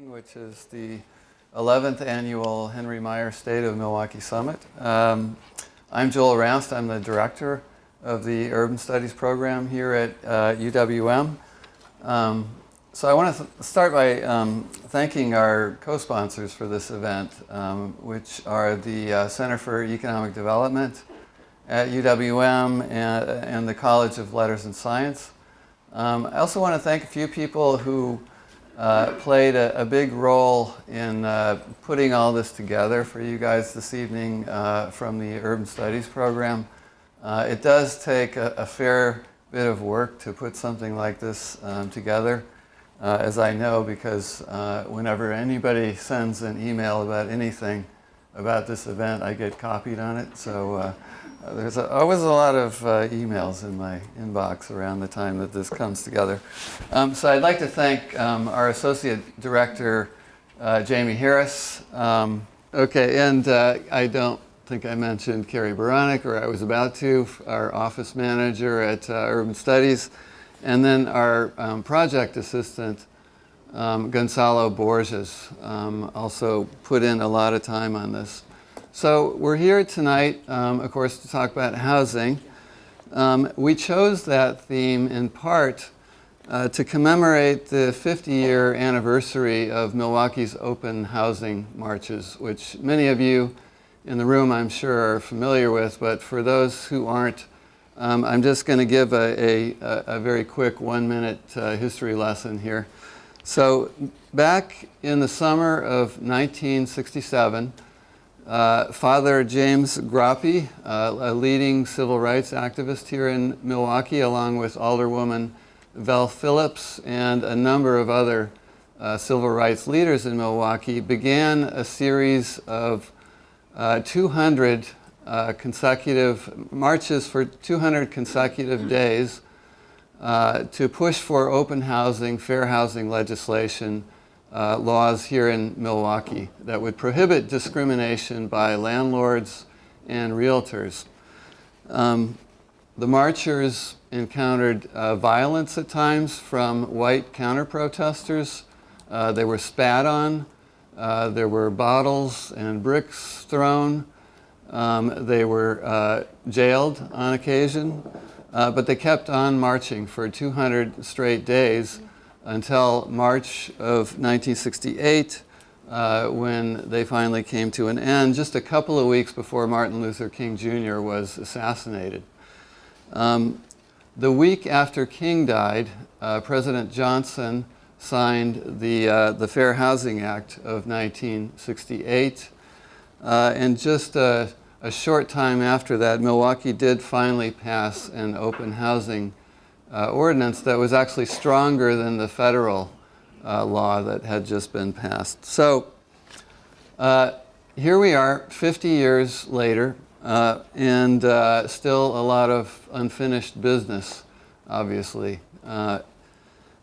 which is the 11th annual Henry Meyer State of Milwaukee Summit. I'm Joel Rast. I'm the director of the Urban Studies program here at UWM. So I want to start by thanking our co-sponsors for this event, which are the Center for Economic Development at UWM and the College of Letters and Science. I also want to thank a few people who played a big role in putting all this together for you guys this evening from the Urban Studies program. It does take a fair bit of work to put something like this together, as I know, because whenever anybody sends an email about anything about this event, I get copied on it. So there's always a lot of emails in my inbox around the time that this comes together. So I'd like to thank our Associate Director, Jamie Harris. Okay, and I don't think I mentioned Kori, or I was about to, our Office Manager at Urban Studies, and then our Project Assistant, Gonzalo Borges, also put in a lot of time on this. So we're here tonight, of course, to talk about housing. We chose that theme in part to commemorate the 50-year anniversary of Milwaukee's open housing marches, which many of you in the room, I'm sure, are familiar with. But for those who aren't, I'm just going to give a very quick 1-minute history lesson here. So back in the summer of 1967, Father James Grappi, a leading civil rights activist here in Milwaukee, along with Alderwoman Val Phillips and a number of other civil rights leaders in Milwaukee, began a series of 200 consecutive marches for 200 consecutive days to push for open housing, fair housing legislation, laws here in Milwaukee that would prohibit discrimination by landlords and realtors. The marchers encountered violence at times from white counter-protesters. They were spat on. There were bottles and bricks thrown. They were jailed on occasion. But they kept on marching for 200 straight days until March of 1968, when they finally came to an end, just a couple of weeks before Martin Luther King Jr. was assassinated. The week after King died, President Johnson signed the Fair Housing Act of 1968. And just a short time after that, Milwaukee did finally pass an open housing ordinance that was actually stronger than the federal law that had just been passed. So here we are 50 years later, and still a lot of unfinished business, obviously.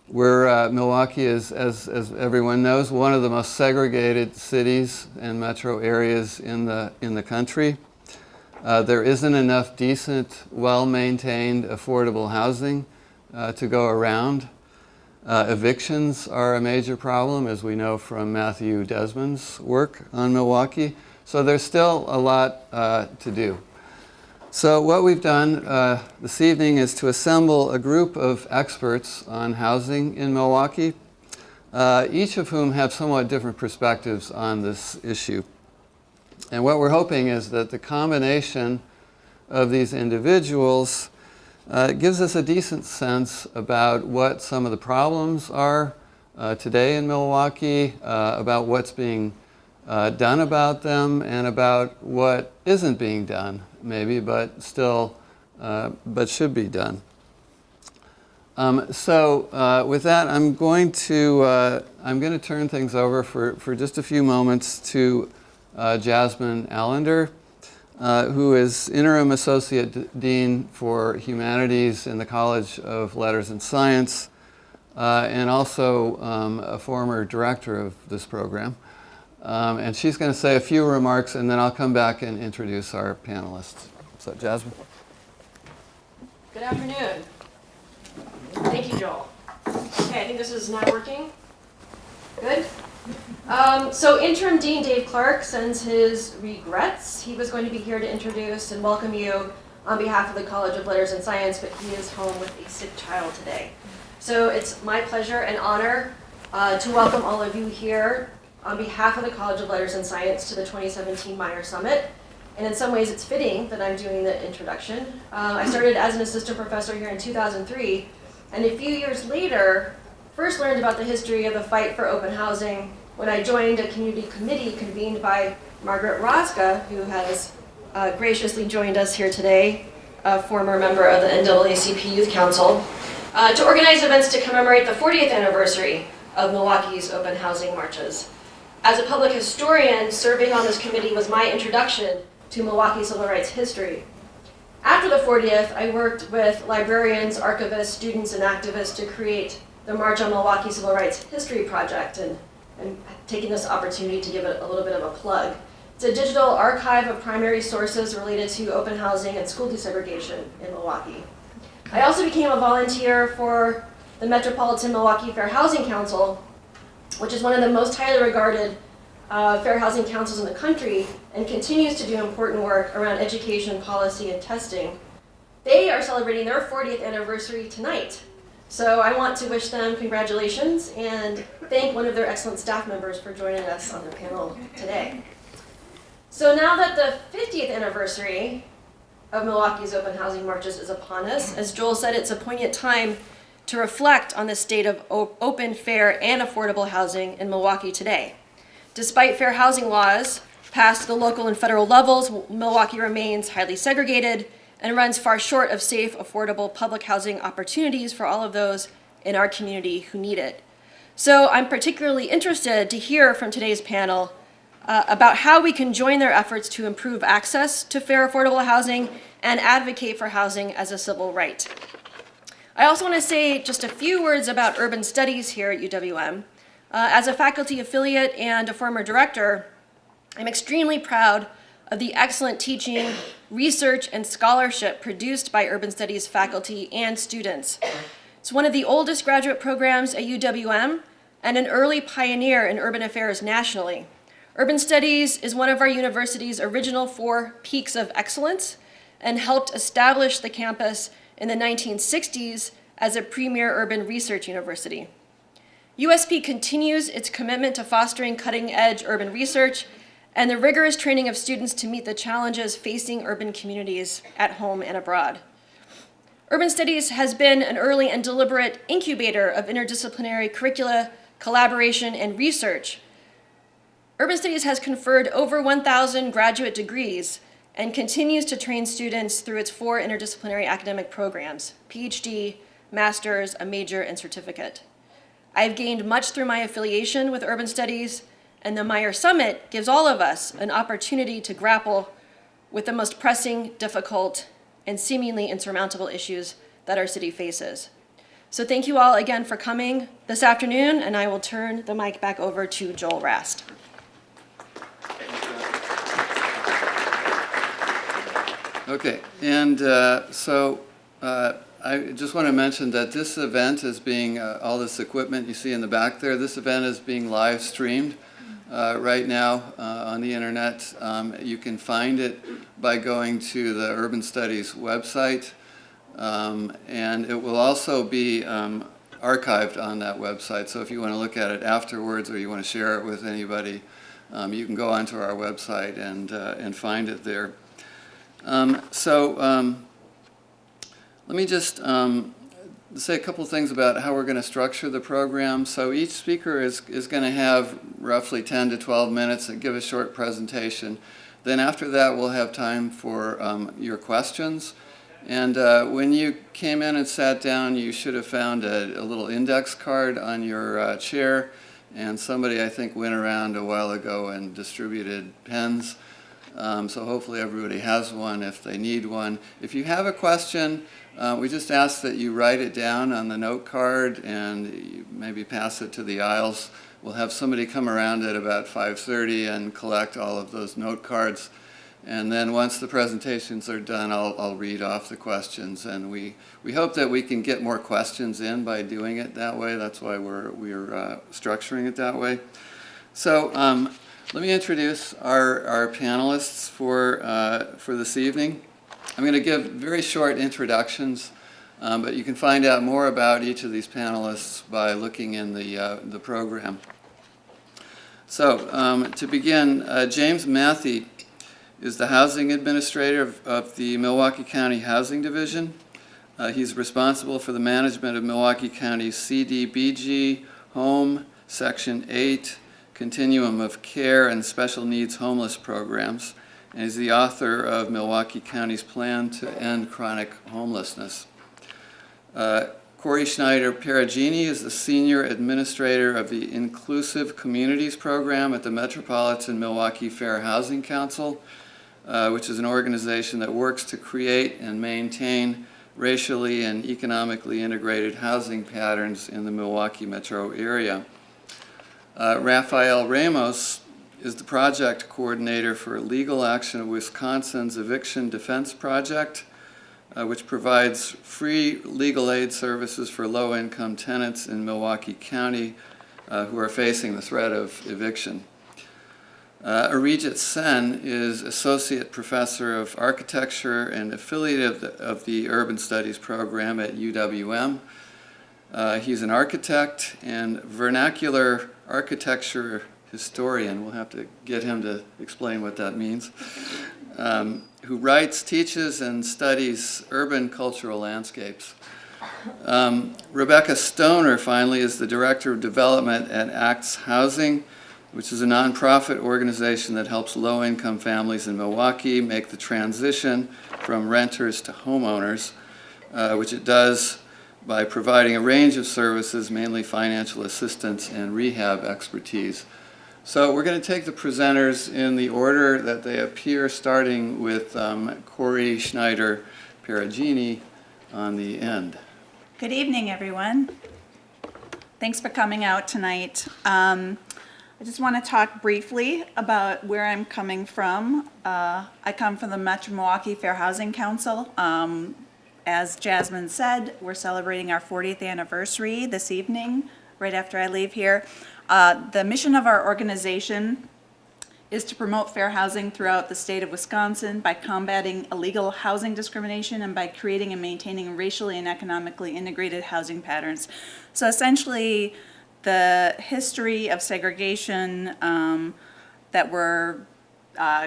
Milwaukee is, as everyone knows, one of the most segregated cities and metro areas in the country. There isn't enough decent, well-maintained, affordable housing to go around. Evictions are a major problem, as we know from Matthew Desmond's work on Milwaukee. So there's still a lot to do. So what we've done this evening is to assemble a group of experts on housing in Milwaukee, each of whom have somewhat different perspectives on this issue. And what we're hoping is that the combination of these individuals gives us a decent sense about what some of the problems are today in Milwaukee, about what's being done about them, and about what isn't being done, maybe, but still, but should be done. So with that, I'm going to turn things over for just a few moments to Jasmine Allender, who is Interim Associate Dean for Humanities in the College of Letters and Science, and also a former director of this program. And she's going to say a few remarks, and then I'll come back and introduce our panelists. So, Jasmine. Good afternoon. Thank you, Joel. Okay, I think this is now working. Good. So Interim Dean Dave Clark sends his regrets. He was going to be here to introduce and welcome you on behalf of the College of Letters and Science, but he is home with a sick child today. So it's my pleasure and honor to welcome all of you here on behalf of the College of Letters and Science to the 2017 Meyer Summit. And in some ways it's fitting that I'm doing the introduction. I started as an assistant professor here in 2003, and a few years later, first learned about the history of the fight for open housing when I joined a community committee convened by Margaret Rosca, who has graciously joined us here today, a former member of the NAACP Youth Council, to organize events to commemorate the 40th anniversary of Milwaukee's open housing marches. As a public historian, serving on this committee was my introduction to Milwaukee civil rights history. After the 40th, I worked with librarians, archivists, students, and activists to create the March on Milwaukee Civil Rights History Project, and taking this opportunity to give it a little bit of a plug. It's a digital archive of primary sources related to open housing and school desegregation in Milwaukee. I also became a volunteer for the Metropolitan Milwaukee Fair Housing Council, which is one of the most highly regarded fair housing councils in the country and continues to do important work around education, policy, and testing. They are celebrating their 40th anniversary tonight. So I want to wish them congratulations and thank one of their excellent staff members for joining us on the panel today. So now that the 50th anniversary of Milwaukee's open housing marches is upon us, as Joel said, it's a poignant time to reflect on the state of open, fair, and affordable housing in Milwaukee today. Despite fair housing laws passed at the local and federal levels, Milwaukee remains highly segregated and runs far short of safe, affordable public housing opportunities for all of those in our community who need it. So I'm particularly interested to hear from today's panel about how we can join their efforts to improve access to fair, affordable housing and advocate for housing as a civil right. I also want to say just a few words about urban studies here at UWM. As a faculty affiliate and a former director, I'm extremely proud of the excellent teaching, research, and scholarship produced by urban studies faculty and students. It's one of the oldest graduate programs at UWM and an early pioneer in urban affairs nationally. Urban studies is one of our university's original 4 peaks of excellence and helped establish the campus in the 1960s as a premier urban research university. USP continues its commitment to fostering cutting-edge urban research and the rigorous training of students to meet the challenges facing urban communities at home and abroad. Urban Studies has been an early and deliberate incubator of interdisciplinary curricula, collaboration, and research. Urban Studies has conferred over 1,000 graduate degrees and continues to train students through its 4 interdisciplinary academic programs: PhD, master's, a major, and certificate. I've gained much through my affiliation with Urban Studies, and the Meyer Summit gives all of us an opportunity to grapple with the most pressing, difficult, and seemingly insurmountable issues that our city faces. So thank you all again for coming this afternoon, and I will turn the mic back over to Joel Rast. Okay, and I just want to mention that this event is being, all this equipment you see in the back there, this event is being live streamed right now on the internet. You can find it by going to the Urban Studies website, and it will also be archived on that website. So if you want to look at it afterwards or you want to share it with anybody, you can go onto our website and find it there. Let me just say a couple of things about how we're going to structure the program. So each speaker is going to have roughly 10 to 12 minutes and give a short presentation. Then after that, we'll have time for your questions. And when you came in and sat down, you should have found a little index card on your chair. And somebody, I think, went around a while ago and distributed pens. So hopefully everybody has one if they need one. If you have a question, we just ask that you write it down on the note card and you maybe pass it to the aisles. We'll have somebody come around at about 5:30 and collect all of those note cards. And then once the presentations are done, I'll read off the questions. And we hope that we can get more questions in by doing it that way. That's why we're structuring it that way. So let me introduce our panelists for this evening. I'm going to give very short introductions, but you can find out more about each of these panelists by looking in the program. So to begin, James Mathy is the housing administrator of the Milwaukee County Housing Division. He's responsible for the management of Milwaukee County's CDBG, Home, Section 8, Continuum of Care, and Special Needs Homeless programs, and is the author of Milwaukee County's Plan to End Chronic Homelessness. Kori Schneider Peragine is the Senior Administrator of the Inclusive Communities Program at the Metropolitan Milwaukee Fair Housing Council, which is an organization that works to create and maintain racially and economically integrated housing patterns in the Milwaukee metro area. Raphael Ramos is the project coordinator for Legal Action of Wisconsin's Eviction Defense Project, which provides free legal aid services for low-income tenants in Milwaukee County who are facing the threat of eviction. Arijit is Associate Professor of Architecture and affiliate of the Urban Studies program at UWM. He's an architect and vernacular architecture historian. We'll have to get him to explain what that means. Who writes, teaches, and studies urban cultural landscapes. Rebecca Stoner, finally, is the Director of Development at ACTS Housing, which is a nonprofit organization that helps low-income families in Milwaukee make the transition from renters to homeowners, which it does by providing a range of services, mainly financial assistance and rehab expertise. So we're going to take the presenters in the order that they appear, starting with Kori Schneider Peragine on the end. Good evening, everyone. Thanks for coming out tonight. I just want to talk briefly about where I'm coming from. I come from the Metro-Milwaukee Fair Housing Council. As Jasmine said, we're celebrating our 40th anniversary this evening, right after I leave here. The mission of our organization is to promote fair housing throughout the state of Wisconsin by combating illegal housing discrimination and by creating and maintaining racially and economically integrated housing patterns. So essentially, the history of segregation that we're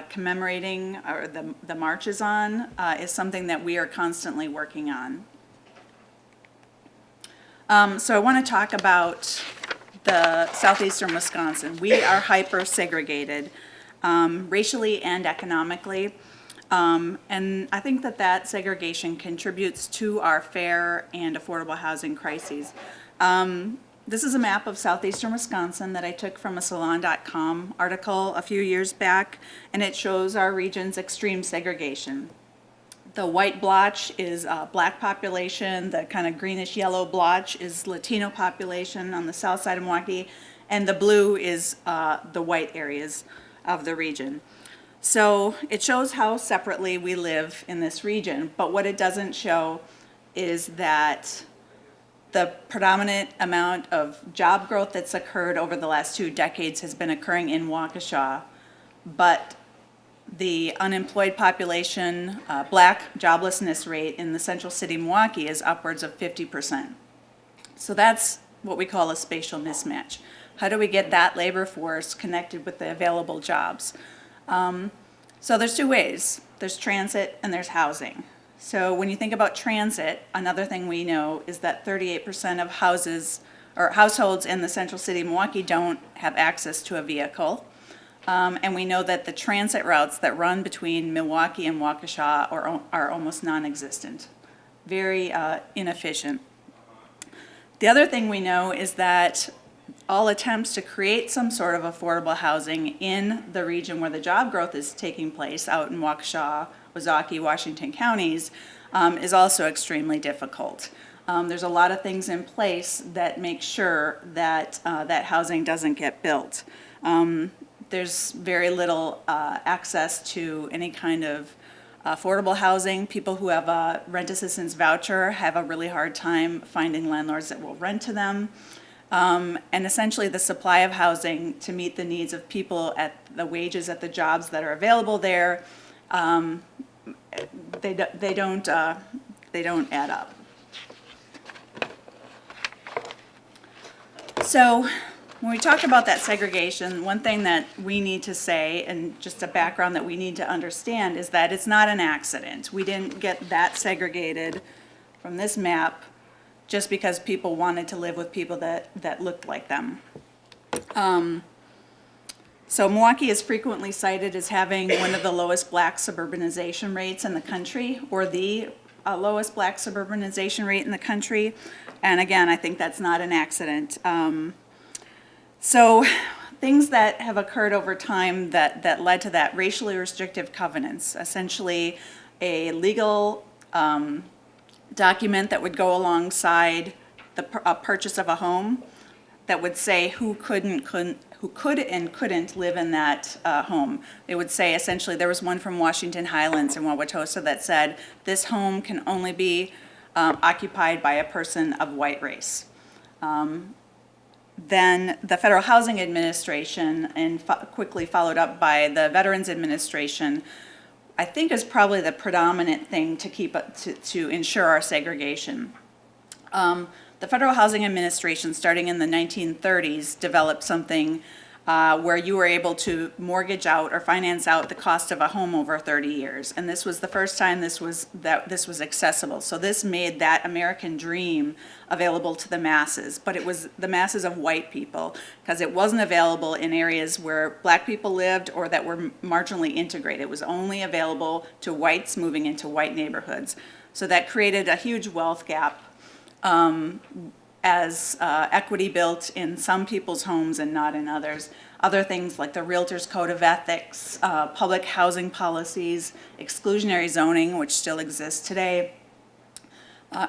commemorating, or the marches on, is something that we are constantly working on. So I want to talk about the southeastern Wisconsin. We are hyper-segregated, racially and economically. And I think that segregation contributes to our fair and affordable housing crises. This is a map of southeastern Wisconsin that I took from a Salon.com article a few years back, and it shows our region's extreme segregation. The white blotch is black population, the kind of greenish yellow blotch is Latino population on the south side of Milwaukee, and the blue is the white areas of the region. So it shows how separately we live in this region, but what it doesn't show is that the predominant amount of job growth that's occurred over the last 2 decades has been occurring in Waukesha, but the unemployed population, black joblessness rate in the central city Milwaukee is upwards of 50%. So that's what we call a spatial mismatch. How do we get that labor force connected with the available jobs? So there's 2 ways. There's transit and there's housing. So when you think about transit, another thing we know is that 38% of houses or households in the central city of Milwaukee don't have access to a vehicle. And we know that the transit routes that run between Milwaukee and Waukesha are almost non-existent, very inefficient. The other thing we know is that all attempts to create some sort of affordable housing in the region where the job growth is taking place, out in Waukesha, Wazaki, Washington counties, is also extremely difficult. There's a lot of things in place that make sure that that housing doesn't get built. There's very little access to any kind of affordable housing. People who have a rent assistance voucher have a really hard time finding landlords that will rent to them. And essentially the supply of housing to meet the needs of people at the wages at the jobs that are available there, they don't add up. So when we talk about that segregation, one thing that we need to say, and just a background that we need to understand, is that it's not an accident. We didn't get that segregated from this map just because people wanted to live with people that looked like them. So Milwaukee is frequently cited as having one of the lowest black suburbanization rates in the country, or the lowest black suburbanization rate in the country. And again, I think that's not an accident. So things that have occurred over time that led to that: racially restrictive covenants, essentially a legal document that would go alongside the purchase of a home that would say who could and couldn't live in that home. It would say, essentially, there was one from Washington Highlands in Wauwatosa that said this home can only be occupied by a person of white race. Then the Federal Housing Administration, and quickly followed up by the Veterans Administration, I think is probably the predominant thing to keep to ensure our segregation. The Federal Housing Administration, starting in the 1930s, developed something where you were able to mortgage out or finance out the cost of a home over 30 years. And this was the first time this was accessible. So this made that American dream available to the masses, but it was the masses of white people, because it wasn't available in areas where black people lived or that were marginally integrated. It was only available to whites moving into white neighborhoods. So that created a huge wealth gap as equity built in some people's homes and not in others. Other things like the Realtors Code of Ethics, public housing policies, exclusionary zoning, which still exists today,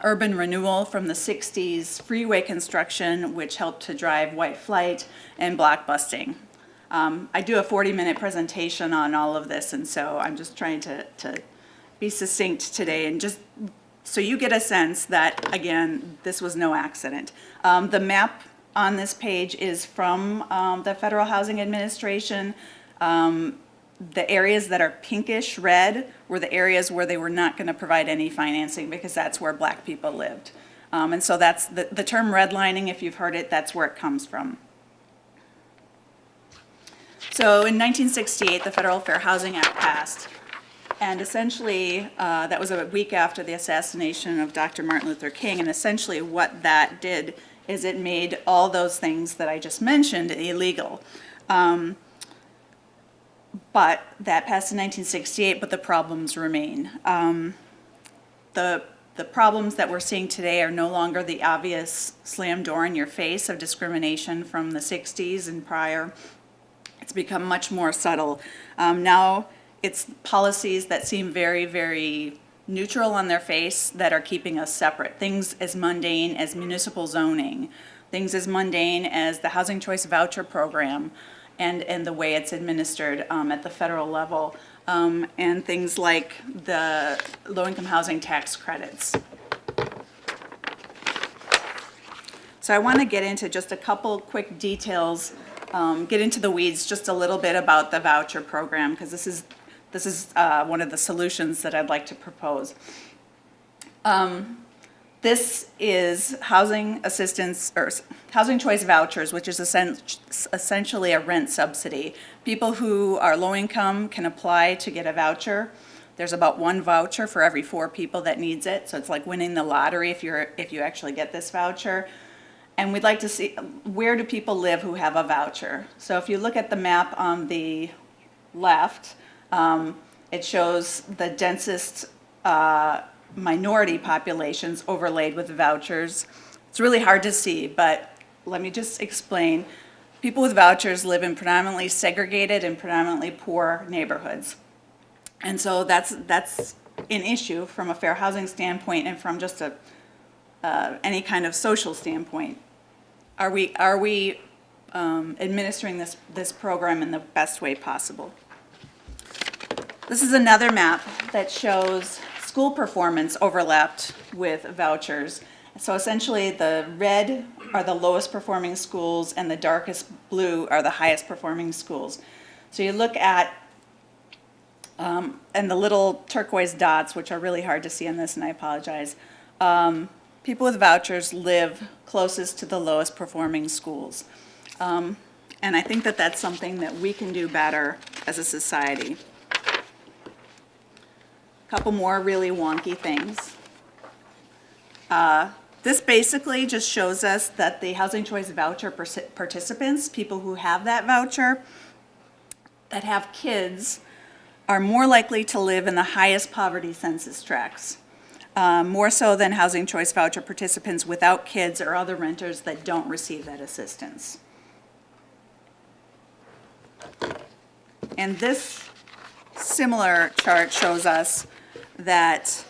urban renewal from the 60s, freeway construction, which helped to drive white flight, and blockbusting. I do a 40-minute presentation on all of this, and so I'm just trying to be succinct today and just so you get a sense that, again, this was no accident. The map on this page is from the Federal Housing Administration. The areas that are pinkish red were the areas where they were not going to provide any financing because that's where black people lived. And so that's the term redlining, if you've heard it, that's where it comes from. So in 1968, the Federal Fair Housing Act passed. And essentially, that was a week after the assassination of Dr. Martin Luther King. And essentially what that did is it made all those things that I just mentioned illegal. But that passed in 1968, but the problems remain. The problems that we're seeing today are no longer the obvious slam door in your face of discrimination from the 60s and prior. It's become much more subtle. Now, it's policies that seem very, very neutral on their face that are keeping us separate. Things as mundane as municipal zoning, things as mundane as the Housing Choice Voucher Program and the way it's administered at the federal level, and things like the low-income housing tax credits. So I want to get into just a couple quick details, get into the weeds just a little bit about the voucher program, because this is one of the solutions that I'd like to propose. This is housing assistance or housing choice vouchers, which is essentially a rent subsidy. People who are low income can apply to get a voucher. There's about one voucher for every 4 people that needs it, so it's like winning the lottery if you actually get this voucher. And we'd like to see, where do people live who have a voucher? So if you look at the map on the left, it shows the densest minority populations overlaid with vouchers. It's really hard to see, but let me just explain. People with vouchers live in predominantly segregated and predominantly poor neighborhoods. And so that's an issue from a fair housing standpoint and from just any kind of social standpoint. Are we administering this program in the best way possible. This is another map that shows school performance overlapped with vouchers. So essentially the red are the lowest performing schools and the darkest blue are the highest performing schools. So you look at, and the little turquoise dots, which are really hard to see on this, and I apologize, people with vouchers live closest to the lowest performing schools. And I think that that's something that we can do better as a society. A couple more really wonky things. This basically just shows us that the Housing Choice Voucher participants, people who have that voucher, that have kids, are more likely to live in the highest poverty census tracts, more so than Housing Choice Voucher participants without kids or other renters that don't receive that assistance. And this similar chart shows us that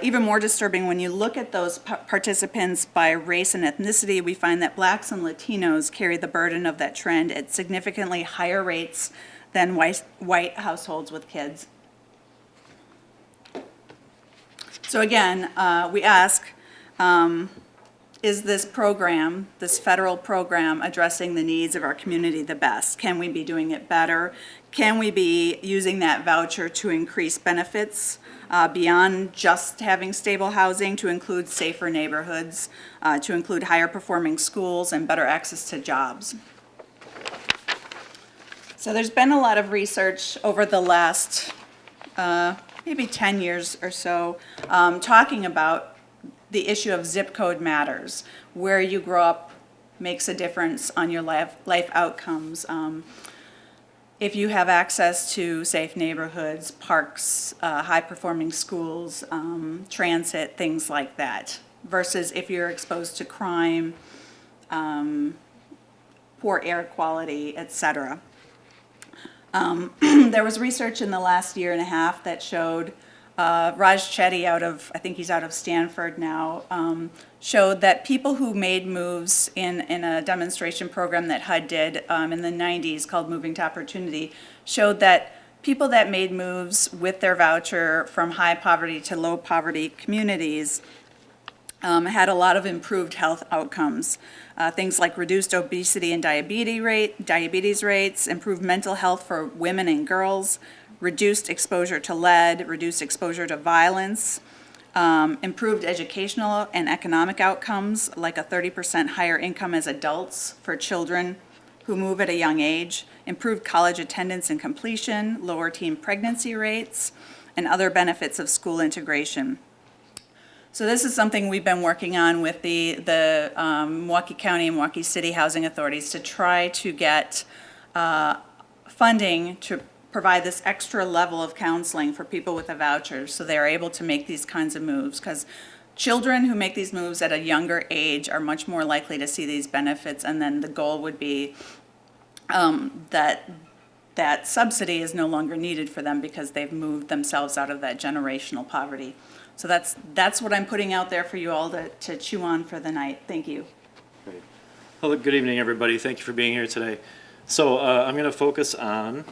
even more disturbing, when you look at those participants by race and ethnicity, we find that Blacks and Latinos carry the burden of that trend at significantly higher rates than white households with kids. So again, we ask, is this program, this federal program, addressing the needs of our community the best? Can we be doing it better? Can we be using that voucher to increase benefits beyond just having stable housing, to include safer neighborhoods, to include higher performing schools and better access to jobs? So there's been a lot of research over the last maybe 10 years or so talking about the issue of zip code matters. Where you grow up makes a difference on your life outcomes. If you have access to safe neighborhoods, parks, high-performing schools, transit, things like that, versus if you're exposed to crime, poor air quality, et cetera. There was research in the last year and a half that showed Raj Chetty I think he's out of Stanford now, showed that people who made moves in a demonstration program that HUD did in the 90s called Moving to Opportunity, showed that people that made moves with their voucher from high poverty to low poverty communities had a lot of improved health outcomes. Things like reduced obesity and diabetes rates, improved mental health for women and girls, reduced exposure to lead, reduced exposure to violence, improved educational and economic outcomes, like a 30% higher income as adults for children who move at a young age, improved college attendance and completion, lower teen pregnancy rates, and other benefits of school integration. So this is something we've been working on with the Milwaukee County and Milwaukee City Housing Authorities to try to get funding to provide this extra level of counseling for people with a voucher so they're able to make these kinds of moves, because children who make these moves at a younger age are much more likely to see these benefits, and then the goal would be that subsidy is no longer needed for them because they've moved themselves out of that generational poverty. So that's what I'm putting out there for you all to chew on for the night. Thank you. Great. Hello, good evening, everybody. Thank you for being here today. So I'm going to focus on,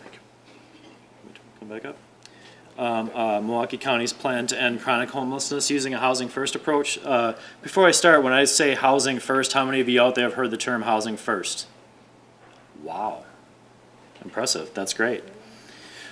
come back up, Milwaukee County's plan to end chronic homelessness using a housing first approach. Before I start, when I say housing first, how many of you out there have heard the term housing first? Wow. Impressive. That's great.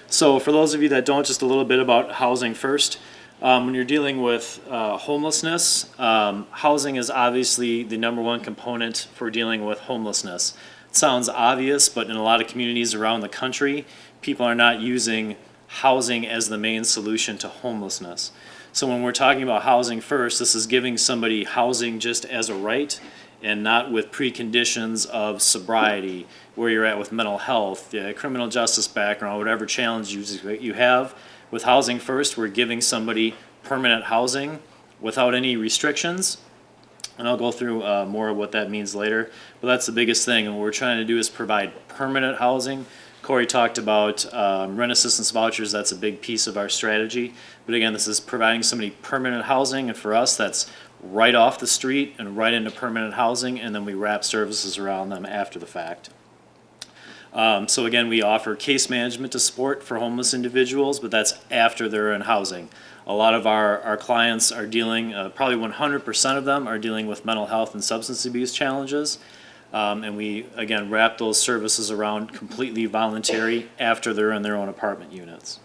So for those of you that don't, just a little bit about housing first. When you're dealing with homelessness, housing is obviously the number one component for dealing with homelessness. It sounds obvious, but in a lot of communities around the country, people are not using housing as the main solution to homelessness. So when we're talking about housing first, this is giving somebody housing just as a right and not with preconditions of sobriety, where you're at with mental health, criminal justice background, whatever challenge you have. With housing first, we're giving somebody permanent housing without any restrictions. And I'll go through more of what that means later. But that's the biggest thing. And what we're trying to do is provide permanent housing. Kori talked about rent assistance vouchers. That's a big piece of our strategy. But again, this is providing somebody permanent housing. And for us, that's right off the street and right into permanent housing, and then we wrap services around them after the fact. So again, we offer case management to support for homeless individuals, but that's after they're in housing. A lot of our clients are dealing, probably 100% of them are dealing with mental health and substance abuse challenges. And we, again, wrap those services around completely voluntary after they're in their own apartment units.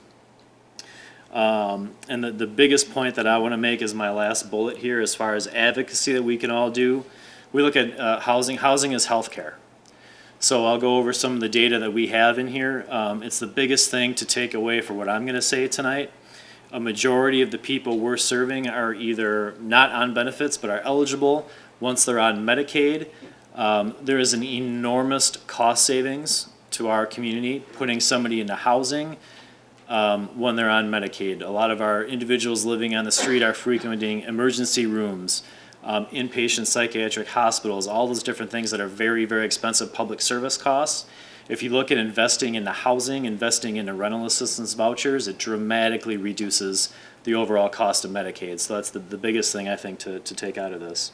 And the biggest point that I want to make is my last bullet here as far as advocacy that we can all do. We look at housing. Housing is healthcare. So I'll go over some of the data that we have in here. It's the biggest thing to take away for what I'm going to say tonight. A majority of the people we're serving are either not on benefits but are eligible once they're on Medicaid. There is an enormous cost savings to our community putting somebody into housing when they're on Medicaid. A lot of our individuals living on the street are frequenting emergency rooms, inpatient psychiatric hospitals, all those different things that are very, very expensive public service costs. If you look at investing into housing, investing into rental assistance vouchers, it dramatically reduces the overall cost of Medicaid. So that's the biggest thing I think to take out of this.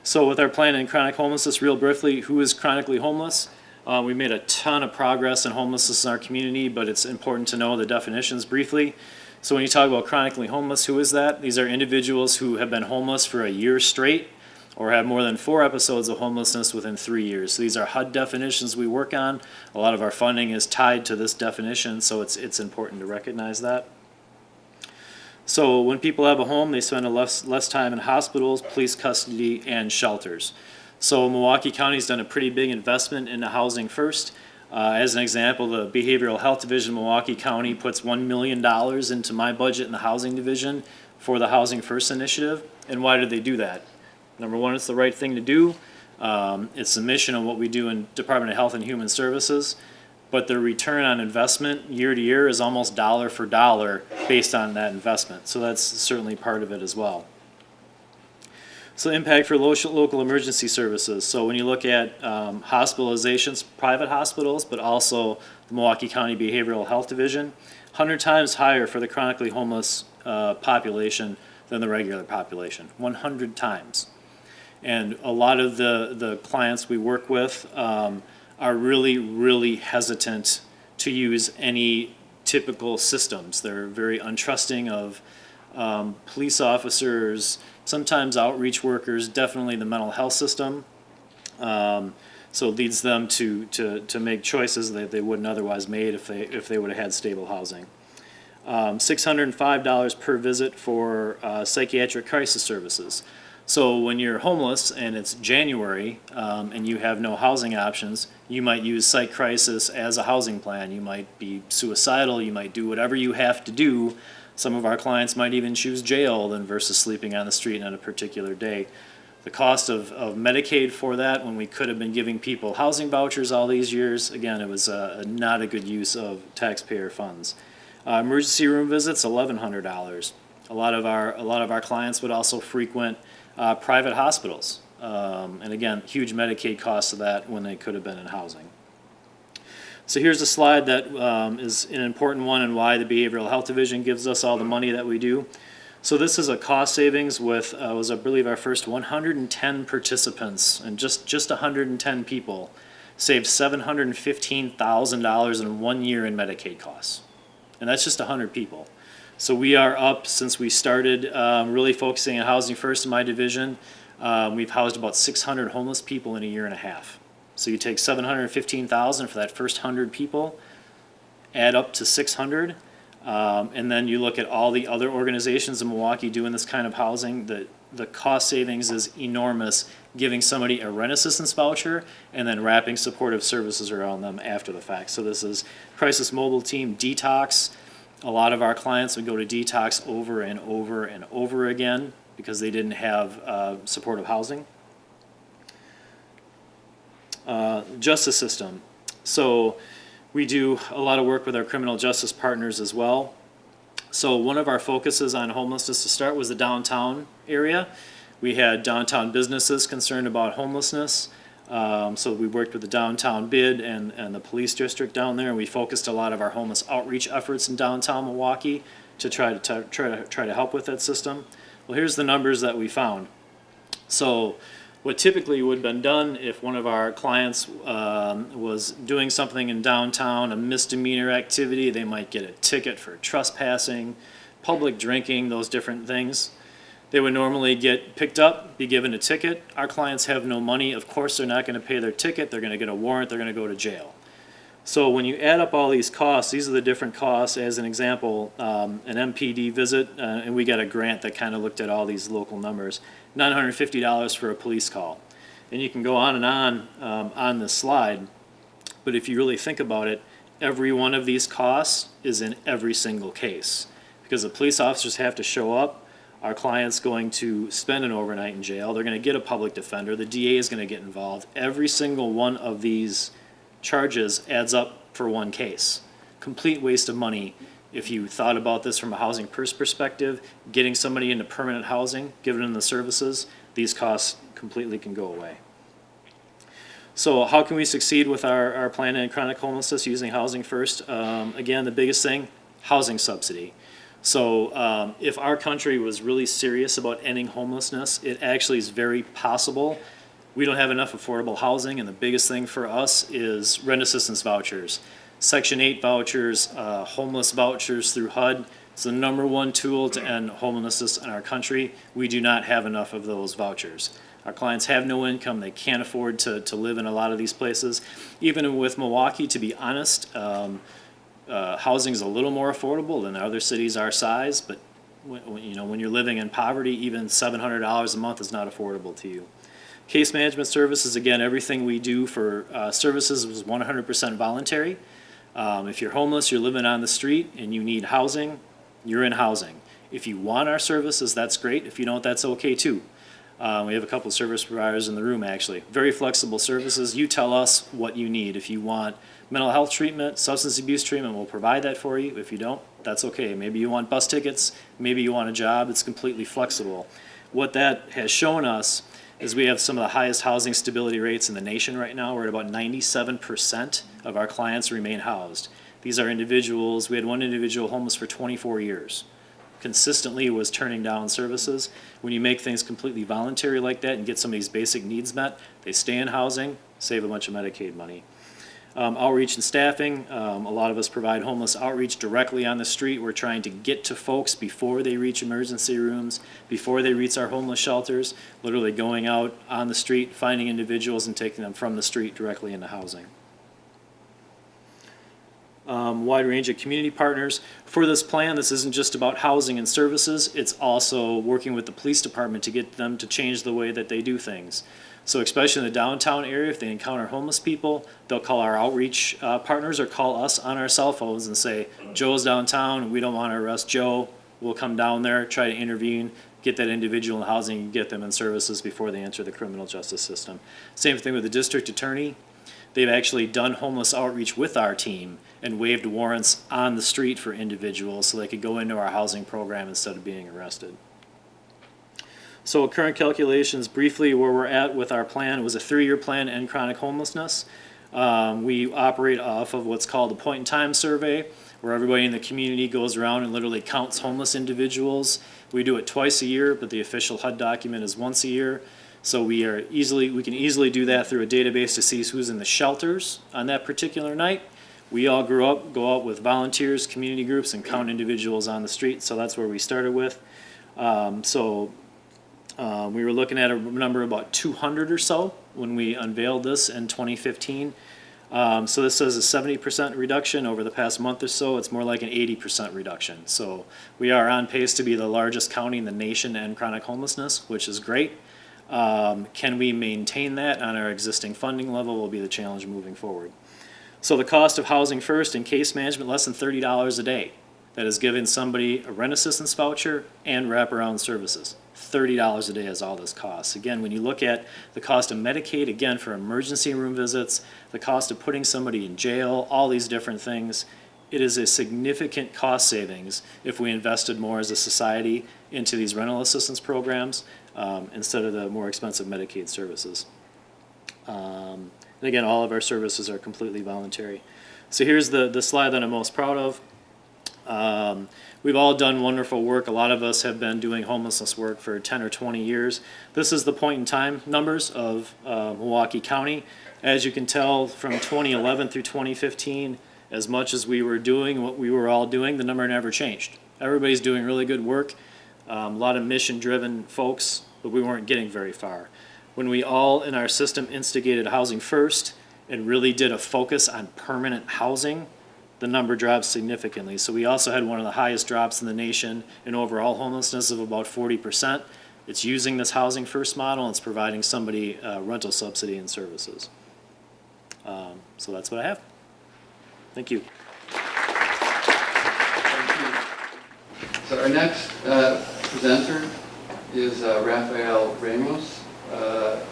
So with our plan in chronic homelessness, real briefly, who is chronically homeless? We made a ton of progress in homelessness in our community, but it's important to know the definitions briefly. So when you talk about chronically homeless, who is that? These are individuals who have been homeless for a year straight or have more than 4 episodes of homelessness within 3 years. So these are HUD definitions we work on. A lot of our funding is tied to this definition, so it's important to recognize that. So when people have a home, they spend less time in hospitals, police custody, and shelters. So Milwaukee County's done a pretty big investment into housing first. As an example, the Behavioral Health Division of Milwaukee County puts $1 million into my budget in the Housing Division for the Housing First initiative. And why did they do that? Number one, it's the right thing to do. It's the mission of what we do in Department of Health and Human Services. But the return on investment year to year is almost dollar for dollar based on that investment. So that's certainly part of it as well. So impact for local emergency services. So when you look at hospitalizations, private hospitals, but also the Milwaukee County Behavioral Health Division, 100 times higher for the chronically homeless population than the regular population, 100 times. And a lot of the clients we work with are really, really hesitant to use any typical systems. They're very untrusting of police officers, sometimes outreach workers, definitely the mental health system. So it leads them to make choices that they wouldn't otherwise made if they would have had stable housing. $605 per visit for psychiatric crisis services. So when you're homeless and it's January and you have no housing options, you might use psych crisis as a housing plan. You might be suicidal. You might do whatever you have to do. Some of our clients might even choose jail than versus sleeping on the street on a particular day. The cost of Medicaid for that, when we could have been giving people housing vouchers all these years, again, it was not a good use of taxpayer funds. Emergency room visits, $1,100. A lot of our clients would also frequent private hospitals, and again, huge Medicaid costs of that when they could have been in housing. So here's a slide that is an important one and why the Behavioral Health Division gives us all the money that we do. So this is a cost savings with, was I believe our first 110 participants, and just 110 people saved $715,000 in 1 year in Medicaid costs. And that's just 100 people. So we are up since we started really focusing on housing first in my division. We've housed about 600 homeless people in a year and a half. So you take $715,000 for that first 100 people, add up to 600, and then you look at all the other organizations in Milwaukee doing this kind of housing. The cost savings is enormous, giving somebody a rent assistance voucher and then wrapping supportive services around them after the fact. So this is Crisis Mobile Team, Detox. A lot of our clients would go to Detox over and over and over again because they didn't have supportive housing. Justice system. So we do a lot of work with our criminal justice partners as well. So one of our focuses on homelessness to start was the downtown area. We had downtown businesses concerned about homelessness. So we worked with the downtown bid and the police district down there. We focused a lot of our homeless outreach efforts in downtown Milwaukee to try to help with that system. Well, here's the numbers that we found. So what typically would have been done if one of our clients was doing something in downtown, a misdemeanor activity, they might get a ticket for trespassing, public drinking, those different things. They would normally get picked up, be given a ticket. Our clients have no money. Of course, they're not going to pay their ticket. They're going to get a warrant. They're going to go to jail. So when you add up all these costs, these are the different costs. As an example, an MPD visit, and we got a grant that kind of looked at all these local numbers, $950 for a police call. And you can go on and on this slide, but if you really think about it, every one of these costs is in every single case. Because the police officers have to show up, our client's going to spend an overnight in jail, they're going to get a public defender, the DA is going to get involved. Every single one of these charges adds up for one case. Complete waste of money. If you thought about this from a housing perspective, getting somebody into permanent housing, giving them the services, these costs completely can go away. So how can we succeed with our plan to end chronic homelessness using housing first? Again, the biggest thing, housing subsidy. So if our country was really serious about ending homelessness, it actually is very possible. We don't have enough affordable housing, and the biggest thing for us is rent assistance vouchers. Section 8 vouchers, homeless vouchers through HUD. It's the #1 tool to end homelessness in our country. We do not have enough of those vouchers. Our clients have no income. They can't afford to live in a lot of these places. Even with Milwaukee, to be honest, housing is a little more affordable than other cities our size, but when you're living in poverty, even $700 a month is not affordable to you. Case management services, again, everything we do for services is 100% voluntary. If you're homeless, you're living on the street, and you need housing, you're in housing. If you want our services, that's great. If you don't, that's okay too. We have a couple of service providers in the room, actually. Very flexible services. You tell us what you need. If you want mental health treatment, substance abuse treatment, we'll provide that for you. If you don't, that's okay. Maybe you want bus tickets, maybe you want a job. It's completely flexible. What that has shown us is we have some of the highest housing stability rates in the nation right now. We're at about 97% of our clients remain housed. These are individuals. We had one individual homeless for 24 years. Consistently was turning down services. When you make things completely voluntary like that and get some of these basic needs met, they stay in housing, save a bunch of Medicaid money. Outreach and staffing, a lot of us provide homeless outreach directly on the street. We're trying to get to folks before they reach emergency rooms, before they reach our homeless shelters, literally going out on the street, finding individuals and taking them from the street directly into housing. Wide range of community partners. For this plan, this isn't just about housing and services, it's also working with the police department to get them to change the way that they do things. So especially in the downtown area, if they encounter homeless people, they'll call our outreach partners or call us on our cell phones and say, Joe's downtown, we don't want to arrest Joe. We'll come down there, try to intervene, get that individual in housing, and get them in services before they enter the criminal justice system. Same thing with the district attorney. They've actually done homeless outreach with our team and waived warrants on the street for individuals so they could go into our housing program instead of being arrested. So current calculations, briefly, where we're at with our plan, it was a 3-year plan to end chronic homelessness. We operate off of what's called a point-in-time survey, where everybody in the community goes around and literally counts homeless individuals. We do it twice a year, but the official HUD document is once a year. So we can easily do that through a database to see who's in the shelters on that particular night. We all go out with volunteers, community groups, and count individuals on the street. So that's where we started with. We were looking at a number about 200 or so when we unveiled this in 2015. So this says a 70% reduction over the past month or so. It's more like an 80% reduction. So we are on pace to be the largest county in the nation to end chronic homelessness, which is great. Can we maintain that on our existing funding level will be the challenge moving forward. So the cost of housing first and case management, less than $30 a day. That is giving somebody a rent assistance voucher and wraparound services. $30 a day is all this costs. Again, when you look at the cost of Medicaid, again, for emergency room visits, the cost of putting somebody in jail, all these different things, it is a significant cost savings if we invested more as a society into these rental assistance programs instead of the more expensive Medicaid services. And again, all of our services are completely voluntary. So here's the slide that I'm most proud of. We've all done wonderful work. A lot of us have been doing homelessness work for 10 or 20 years. This is the point in time numbers of Milwaukee County. As you can tell, from 2011 through 2015, as much as we were doing what we were all doing, the number never changed. Everybody's doing really good work, a lot of mission-driven folks, but we weren't getting very far. When we all in our system instigated housing first and really did a focus on permanent housing, the number dropped significantly. So we also had one of the highest drops in the nation in overall homelessness of about 40%. It's using this housing first model, and it's providing somebody rental subsidy and services. So that's what I have. Thank you. So our next presenter is Raphael Ramos,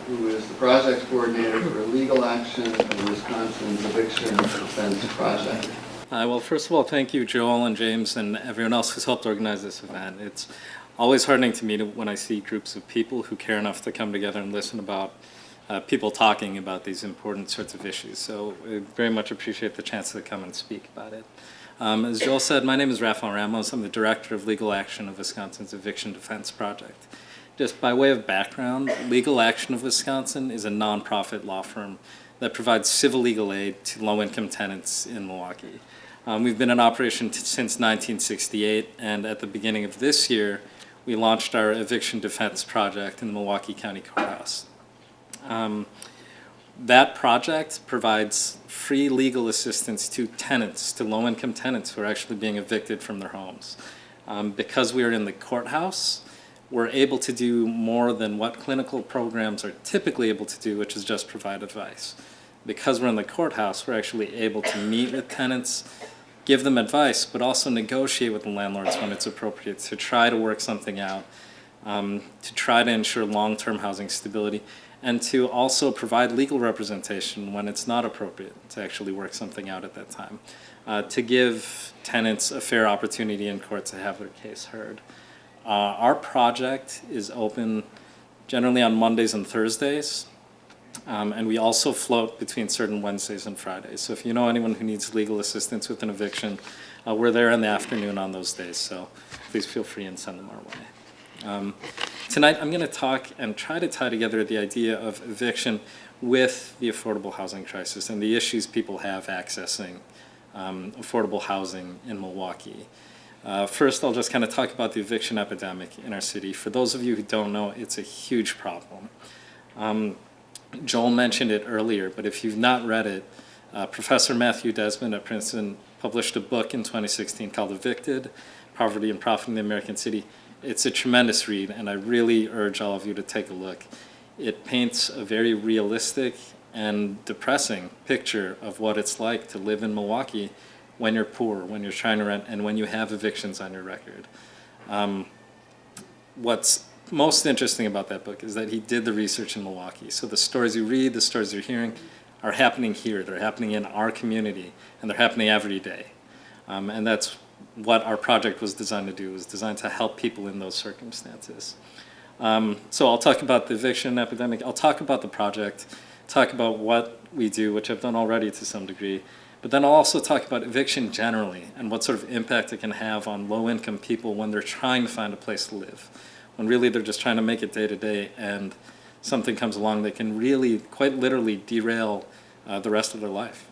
who is the project coordinator for legal action of Wisconsin's Eviction Defense Project. Well, first of all, thank you, Joel and James and everyone else who's helped organize this event. It's always heartening to me when I see groups of people who care enough to come together and listen about people talking about these important sorts of issues. So I very much appreciate the chance to come and speak about it. As Joel said, my name is Raphael Ramos. I'm the Director of Legal Action of Wisconsin's Eviction Defense Project. Just by way of background, Legal Action of Wisconsin is a nonprofit law firm that provides civil legal aid to low-income tenants in Milwaukee. We've been in operation since 1968, and at the beginning of this year, we launched our Eviction Defense Project in the Milwaukee County Courthouse. That project provides free legal assistance to tenants, to low-income tenants who are actually being evicted from their homes. Because we are in the courthouse, we're able to do more than what clinical programs are typically able to do, which is just provide advice. Because we're in the courthouse, we're actually able to meet with tenants, give them advice, but also negotiate with the landlords when it's appropriate to try to work something out, to try to ensure long-term housing stability, and to also provide legal representation when it's not appropriate to actually work something out at that time, to give tenants a fair opportunity in court to have their case heard. Our project is open generally on Mondays and Thursdays, and we also float between certain Wednesdays and Fridays. So if you know anyone who needs legal assistance with an eviction, we're there in the afternoon on those days, so please feel free and send them our way. Tonight I'm going to talk and try to tie together the idea of eviction with the affordable housing crisis and the issues people have accessing affordable housing in Milwaukee. First, I'll just kind of talk about the eviction epidemic in our city. For those of you who don't know, it's a huge problem. Joel mentioned it earlier, but if you've not read it, Professor Matthew Desmond at Princeton published a book in 2016 called Evicted, Poverty and Profit in the American City. It's a tremendous read, and I really urge all of you to take a look. It paints a very realistic and depressing picture of what it's like to live in Milwaukee when you're poor, when you're trying to rent, and when you have evictions on your record. What's most interesting about that book is that he did the research in Milwaukee. So the stories you read, the stories you're hearing are happening here. They're happening in our community, and they're happening every day. And that's what our project was designed to do, was designed to help people in those circumstances. So I'll talk about the eviction epidemic. I'll talk about the project, talk about what we do, which I've done already to some degree. But then I'll also talk about eviction generally and what sort of impact it can have on low-income people when they're trying to find a place to live, when really they're just trying to make it day to day, and something comes along that can really, quite literally, derail the rest of their life.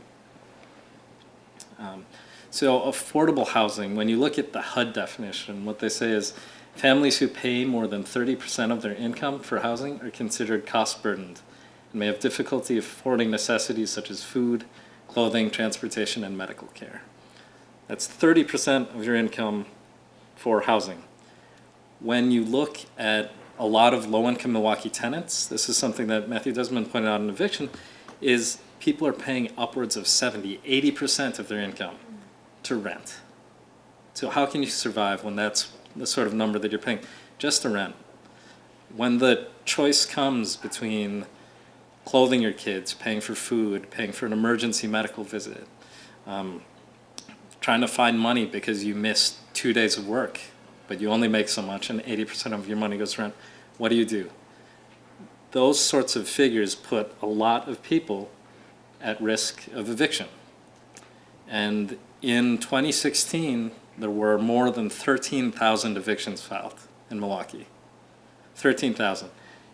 So affordable housing, when you look at the HUD definition, what they say is families who pay more than 30% of their income for housing are considered cost-burdened and may have difficulty affording necessities such as food, clothing, transportation, and medical care. That's 30% of your income for housing. When you look at a lot of low-income Milwaukee tenants, this is something that Matthew Desmond pointed out in Eviction, is people are paying upwards of 70, 80% of their income to rent. So how can you survive when that's the sort of number that you're paying just to rent? When the choice comes between clothing your kids, paying for food, paying for an emergency medical visit, trying to find money because you missed 2 days of work, but you only make so much and 80% of your money goes to rent, what do? Those sorts of figures put a lot of people at risk of eviction. And in 2016, there were more than 13,000 evictions filed in Milwaukee. 13,000.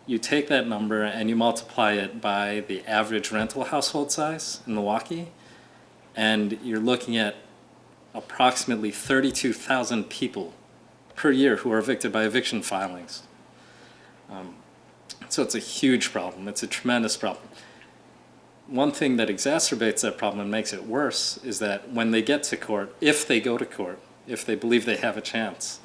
You take that number and you multiply it by the average rental household size in Milwaukee, and you're looking at approximately 32,000 people per year who are evicted by eviction filings. So it's a huge problem. It's a tremendous problem. One thing that exacerbates that problem and makes it worse is that when they get to court, if they go to court, if they believe they have a chance,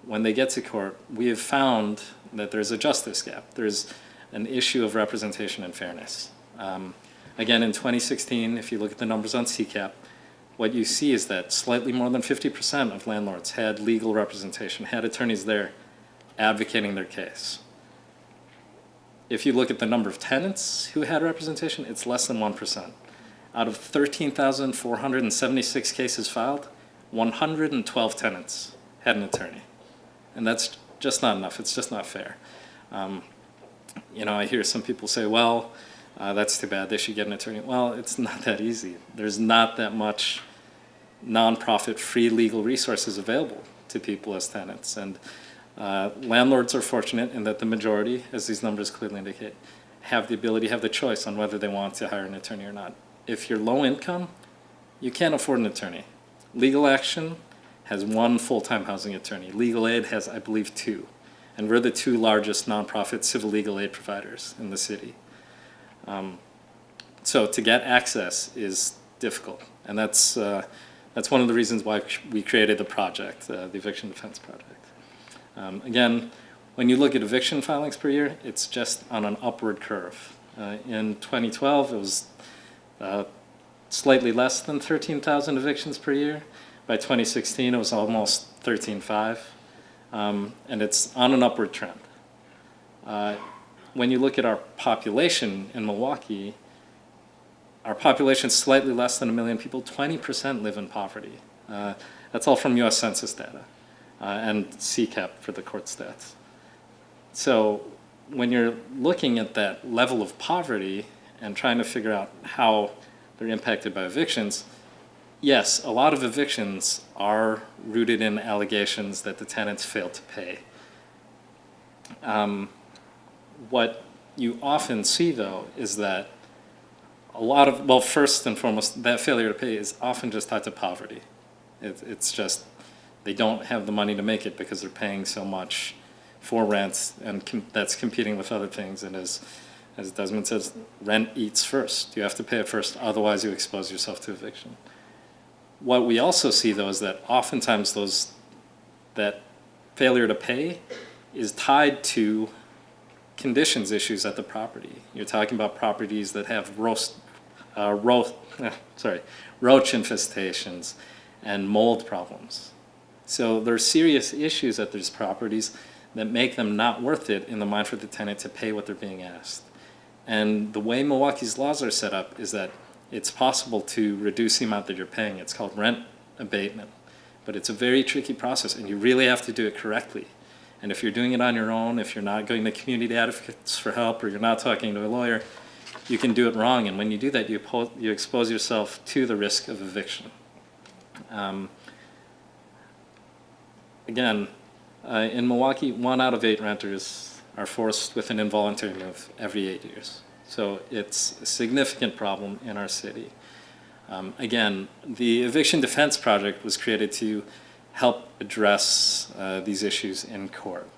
when they get to court, we have found that there's a justice gap. There's an issue of representation and fairness. Again, in 2016, if you look at the numbers on CCAP, what you see is that slightly more than 50% of landlords had legal representation, had attorneys there advocating their case. If you look at the number of tenants who had representation, it's less than 1%. Out of 13,476 cases filed, 112 tenants had an attorney. And that's just not enough. It's just not fair. I hear some people say, well, that's too bad. They should get an attorney. Well, it's not that easy. There's not that much nonprofit free legal resources available to people as tenants. And landlords are fortunate in that the majority, as these numbers clearly indicate, have the ability, have the choice on whether they want to hire an attorney or not. If you're low income, you can't afford an attorney. Legal Action has one full-time housing attorney. Legal Aid has, I believe, 2. And we're the 2 largest nonprofit civil legal aid providers in the city. So to get access is difficult. And that's one of the reasons why we created the project, the Eviction Defense Project. Again, when you look at eviction filings per year, it's just on an upward curve. In 2012, it was slightly less than 13,000 evictions per year. By 2016, it was almost 13,500, and it's on an upward trend. When you look at our population in Milwaukee, our population is slightly less than 1 million people. 20% live in poverty. That's all from U.S. Census data and CCAP for the court stats. So when you're looking at that level of poverty and trying to figure out how they're impacted by evictions, yes, a lot of evictions are rooted in allegations that the tenants failed to pay. What you often see, though, is that first and foremost, that failure to pay is often just tied to poverty. It's just they don't have the money to make it because they're paying so much for rent, and that's competing with other things. And as Desmond says, rent eats first. You have to pay it first, otherwise you expose yourself to eviction. What we also see, though, is that oftentimes that failure to pay is tied to conditions issues at the property. You're talking about properties that have roach infestations and mold problems. So there are serious issues at these properties that make them not worth it in the mind for the tenant to pay what they're being asked. And the way Milwaukee's laws are set up is that it's possible to reduce the amount that you're paying. It's called rent abatement. But it's a very tricky process, and you really have to do it correctly. And if you're doing it on your own, if you're not going to community advocates for help, or you're not talking to a lawyer, you can do it wrong. And when you do that, you expose yourself to the risk of eviction. Again, in Milwaukee, 1 out of 8 renters are forced with an involuntary move every 8 years. So it's a significant problem in our city. Again, the Eviction Defense Project was created to help address these issues in court.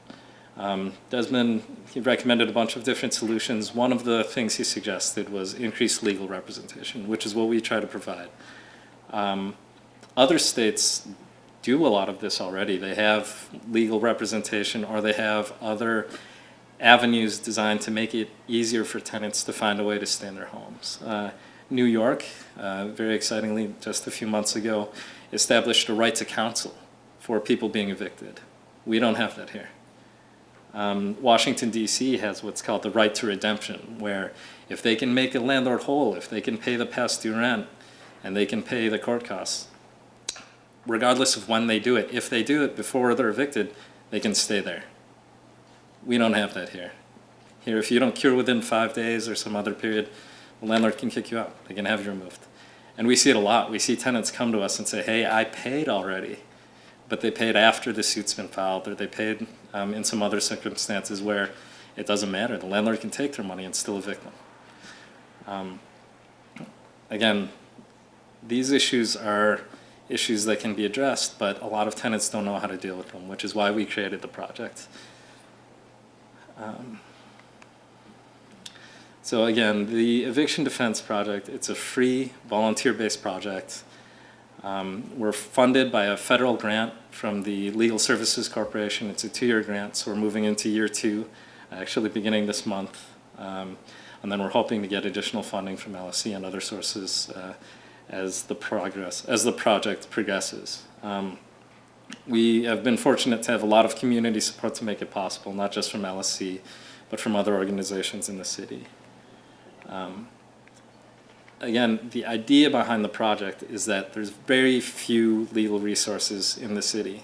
Desmond, he recommended a bunch of different solutions. One of the things he suggested was increased legal representation, which is what we try to provide. Other states do a lot of this already. They have legal representation, or they have other avenues designed to make it easier for tenants to find a way to stay in their homes. New York, very excitingly, just a few months ago, established a right to counsel for people being evicted. We don't have that here. Washington, D.C. has what's called the right to redemption, where if they can make a landlord whole, if they can pay the past due rent, and they can pay the court costs, regardless of when they do it, if they do it before they're evicted, they can stay there. We don't have that here. Here, if you don't cure within 5 days or some other period, the landlord can kick you out. They can have you removed. And we see it a lot. We see tenants come to us and say, hey, I paid already, but they paid after the suit's been filed, or they paid in some other circumstances where it doesn't matter. The landlord can take their money and still evict them. Again, these issues are issues that can be addressed, but a lot of tenants don't know how to deal with them, which is why we created the project. So again, the Eviction Defense Project, it's a free, volunteer-based project. We're funded by a federal grant from the Legal Services Corporation. It's a 2-year grant, so we're moving into year 2, actually beginning this month. And then we're hoping to get additional funding from LSC and other sources as the project progresses. We have been fortunate to have a lot of community support to make it possible, not just from LSC, but from other organizations in the city. Again, the idea behind the project is that there's very few legal resources in the city.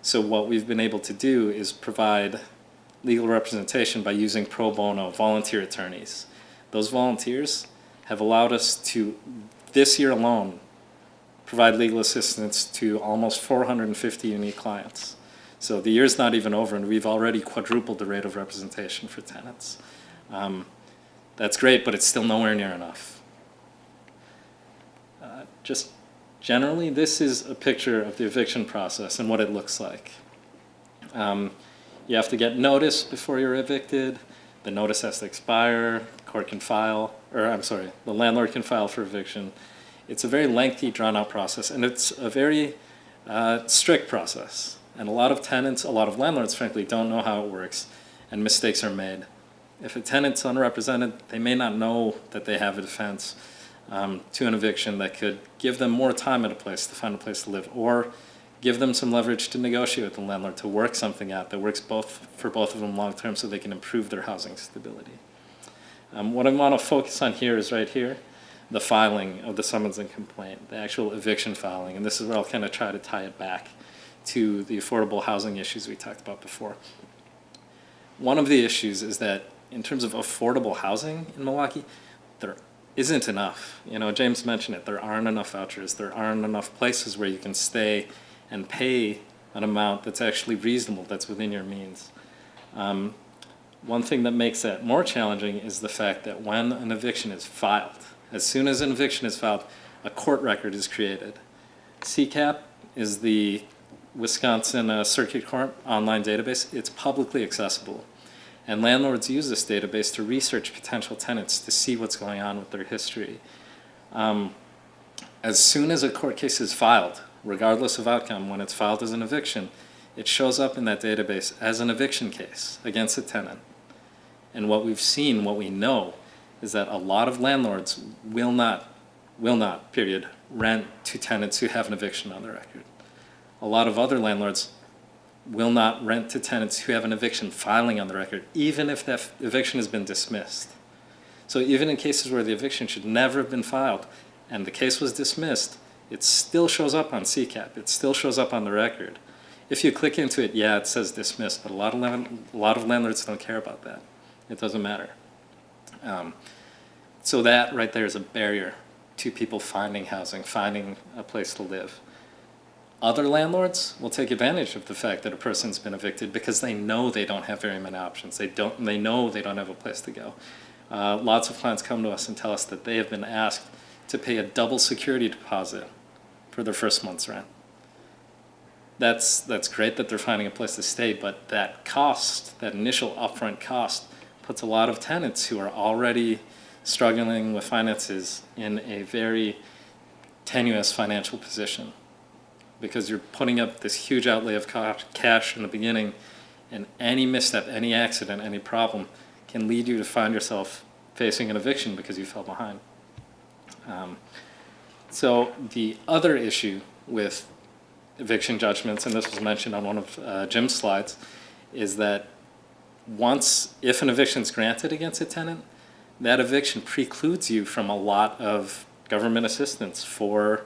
So what we've been able to do is provide legal representation by using pro bono volunteer attorneys. Those volunteers have allowed us to, this year alone, provide legal assistance to almost 450 unique clients. So the year's not even over, and we've already quadrupled the rate of representation for tenants. That's great, but it's still nowhere near enough. Just generally, this is a picture of the eviction process and what it looks like. You have to get notice before you're evicted. The notice has to expire. Court can file, or I'm sorry, the landlord can file for eviction. It's a very lengthy, drawn-out process, and it's a very strict process. And a lot of tenants, a lot of landlords, frankly, don't know how it works, and mistakes are made. If a tenant's unrepresented, they may not know that they have a defense to an eviction that could give them more time at a place to find a place to live, or give them some leverage to negotiate with the landlord to work something out that works for both of them long term so they can improve their housing stability. What I want to focus on here is right here, the filing of the summons and complaint, the actual eviction filing, and this is where I'll kind of try to tie it back to the affordable housing issues we talked about before. One of the issues is that in terms of affordable housing in Milwaukee, there isn't enough. You know, James mentioned it, there aren't enough vouchers, there aren't enough places where you can stay and pay an amount that's actually reasonable, that's within your means. One thing that makes that more challenging is the fact that when an eviction is filed, as soon as an eviction is filed, a court record is created. CCAP is the Wisconsin Circuit Court online database. It's publicly accessible. And landlords use this database to research potential tenants to see what's going on with their history. As soon as a court case is filed, regardless of outcome, when it's filed as an eviction, it shows up in that database as an eviction case against a tenant. And what we've seen, what we know, is that a lot of landlords will not, period, rent to tenants who have an eviction on their record. A lot of other landlords will not rent to tenants who have an eviction filing on the record, even if that eviction has been dismissed. So even in cases where the eviction should never have been filed and the case was dismissed, it still shows up on CCAP. It still shows up on the record. If you click into it, yeah, it says dismissed, but a lot of landlords don't care about that. It doesn't matter. So that right there is a barrier to people finding housing, finding a place to live. Other landlords will take advantage of the fact that a person's been evicted because they know they don't have very many options. They know they don't have a place to go. Lots of clients come to us and tell us that they have been asked to pay a double security deposit for their first month's rent. That's great that they're finding a place to stay, but that cost, that initial upfront cost, puts a lot of tenants who are already struggling with finances in a very tenuous financial position, because you're putting up this huge outlay of cash in the beginning, and any misstep, any accident, any problem can lead you to find yourself facing an eviction because you fell behind. So the other issue with eviction judgments, and this was mentioned on one of Jim's slides, is that if an eviction is granted against a tenant, that eviction precludes you from a lot of government assistance for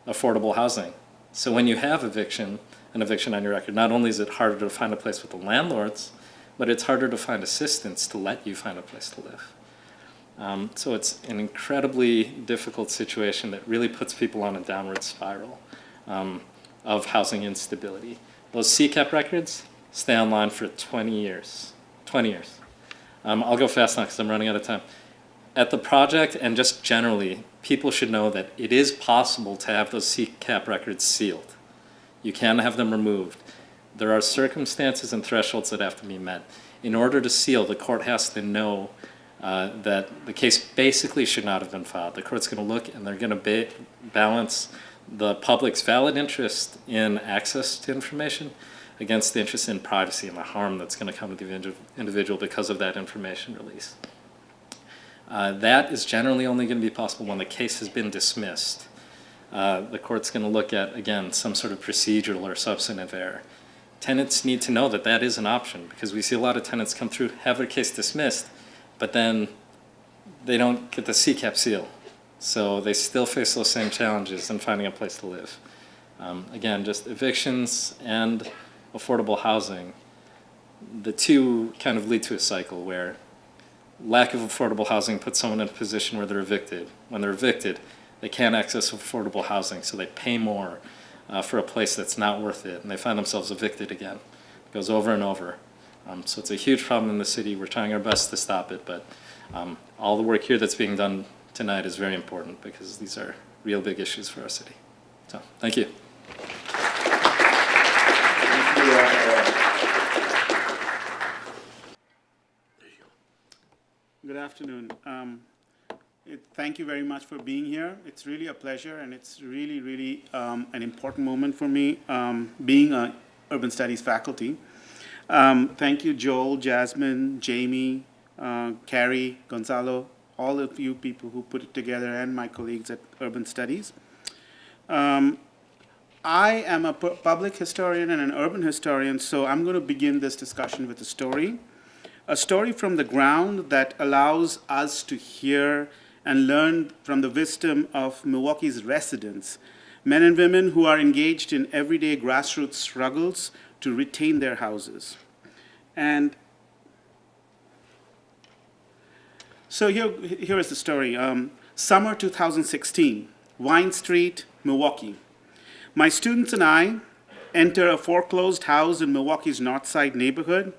affordable housing. So when you have an eviction on your record, not only is it harder to find a place with the landlords, but it's harder to find assistance to let you find a place to live. So it's an incredibly difficult situation that really puts people on a downward spiral of housing instability. Those CCAP records stay online for 20 years. 20 years. I'll go fast now because I'm running out of time. At the project and just generally, people should know that it is possible to have those CCAP records sealed. You can have them removed. There are circumstances and thresholds that have to be met. In order to seal, the court has to know that the case basically should not have been filed. The court's going to look and they're going to balance the public's valid interest in access to information against the interest in privacy and the harm that's going to come to the individual because of that information release. That is generally only going to be possible when the case has been dismissed. The court's going to look at, again, some sort of procedural or substantive error. Tenants need to know that that is an option because we see a lot of tenants come through, have their case dismissed, but then they don't get the CCAP seal. So they still face those same challenges in finding a place to live. Again, just evictions and affordable housing, the two kind of lead to a cycle where lack of affordable housing puts someone in a position where they're evicted. When they're evicted, they can't access affordable housing, so they pay more for a place that's not worth it, and they find themselves evicted again. It goes over and over. So it's a huge problem in the city. We're trying our best to stop it, but all the work here that's being done tonight is very important because these are real big issues for our city. So, thank you. Good afternoon. Thank you very much for being here. It's really a pleasure, and it's really, really an important moment for me, being an urban studies faculty. Thank you, Joel, Jasmine, Jamie, Kori, Gonzalo, all of you people who put it together, and my colleagues at Urban Studies. I am a public historian and an urban historian, so I'm going to begin this discussion with a story from the ground that allows us to hear and learn from the wisdom of Milwaukee's residents, men and women who are engaged in everyday grassroots struggles to retain their houses. And so here is the story. Summer 2016, Vine Street, Milwaukee. My students and I enter a foreclosed house in Milwaukee's North Side neighborhood,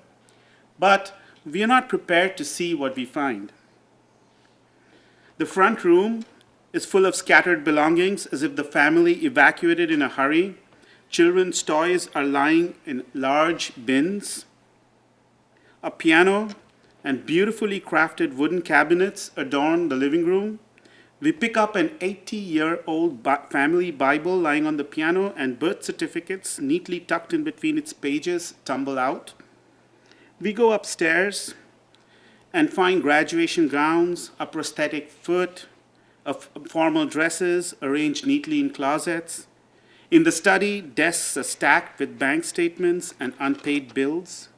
but we are not prepared to see what we find. The front room is full of scattered belongings as if the family evacuated in a hurry. Children's toys are lying in large bins. A piano and beautifully crafted wooden cabinets adorn the living room. We pick up an 80-year-old family Bible lying on the piano, and birth certificates neatly tucked in between its pages tumble out. We go upstairs and find graduation gowns, a prosthetic foot, formal dresses arranged neatly in closets. In the study, desks are stacked with bank statements and unpaid bills.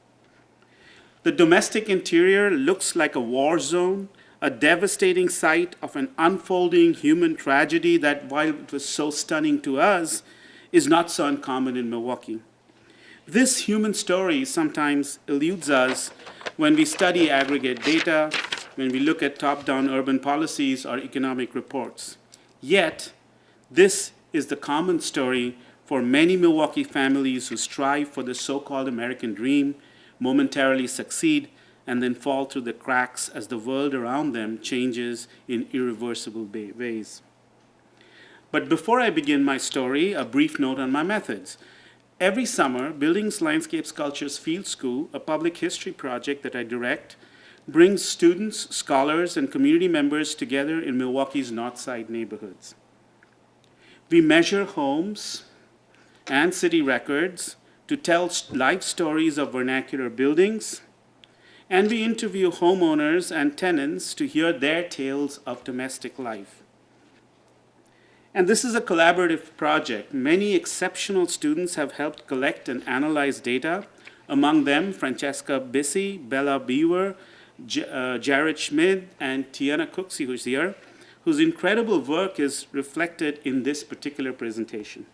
The domestic interior looks like a war zone, a devastating sight of an unfolding human tragedy that, while it was so stunning to us, is not so uncommon in Milwaukee. This human story sometimes eludes us when we study aggregate data, when we look at top-down urban policies or economic reports. Yet, this is the common story for many Milwaukee families who strive for the so-called American dream, momentarily succeed, and then fall through the cracks as the world around them changes in irreversible ways. But before I begin my story, a brief note on my methods. Every summer, Buildings, Landscapes, Cultures Field School, a public history project that I direct, brings students, scholars, and community members together in Milwaukee's North Side neighborhoods. We measure homes and city records to tell life stories of vernacular buildings, and we interview homeowners and tenants to hear their tales of domestic life. And this is a collaborative project. Many exceptional students have helped collect and analyze data, among them Francesca Bissy, Bella Beaver, Jared Schmid, and Tiana Cooksey, who's here, whose incredible work is reflected in this particular presentation.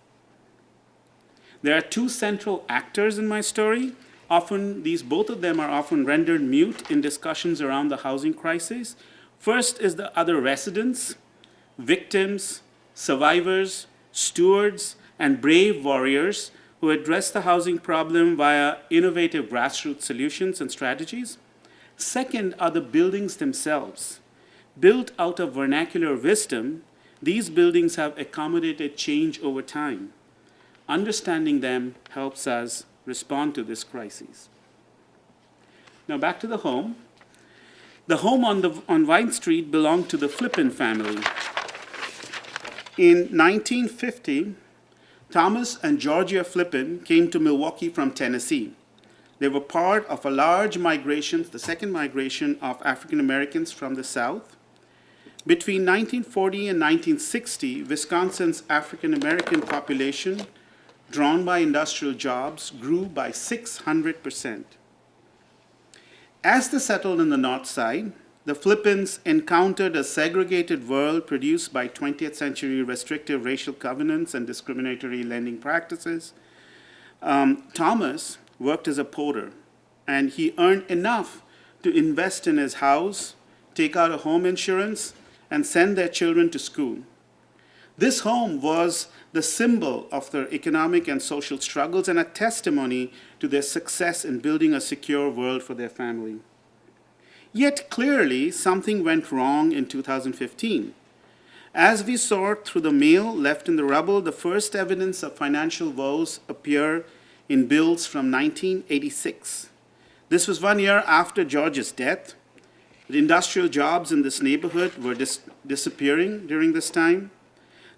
There are two central actors in my story. Both of them are often rendered mute in discussions around the housing crisis. First is the other residents, victims, survivors, stewards, and brave warriors who address the housing problem via innovative grassroots solutions and strategies. Second are the buildings themselves. Built out of vernacular wisdom, these buildings have accommodated change over time. Understanding them helps us respond to this crisis. Now back to the home. The home on Vine Street belonged to the Flippin family. In 1950, Thomas and Georgia Flippin came to Milwaukee from Tennessee. They were part of a large migration, the second migration of African Americans from the South. Between 1940 and 1960, Wisconsin's African American population, drawn by industrial jobs, grew by 600%. As they settled in the North Side, the Flippins encountered a segregated world produced by 20th century restrictive racial covenants and discriminatory lending practices. Thomas worked as a porter, and he earned enough to invest in his house, take out a home insurance, and send their children to school. This home was the symbol of their economic and social struggles and a testimony to their success in building a secure world for their family. Yet clearly, something went wrong in 2015. As we sort through the mail left in the rubble, the first evidence of financial woes appear in bills from 1986. This was 1 year after George's death. The industrial jobs in this neighborhood were disappearing during this time.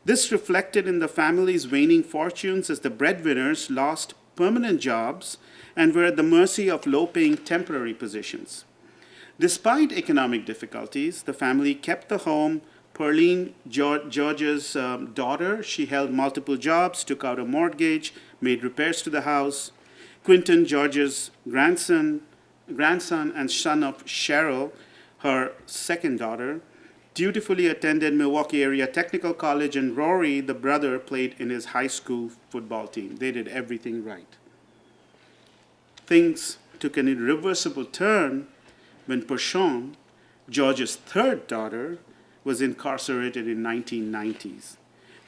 This reflected in the family's waning fortunes as the breadwinners lost permanent jobs and were at the mercy of low-paying temporary positions. Despite economic difficulties, the family kept the home. Perline, George's daughter, she held multiple jobs, took out a mortgage, made repairs to the house. Quinton, George's grandson and son of Cheryl, her second daughter, dutifully attended Milwaukee Area Technical College, and Rory, the brother, played in his high school football team. They did everything right. Things took an irreversible turn when Peragine, George's third daughter, was incarcerated in 1990s.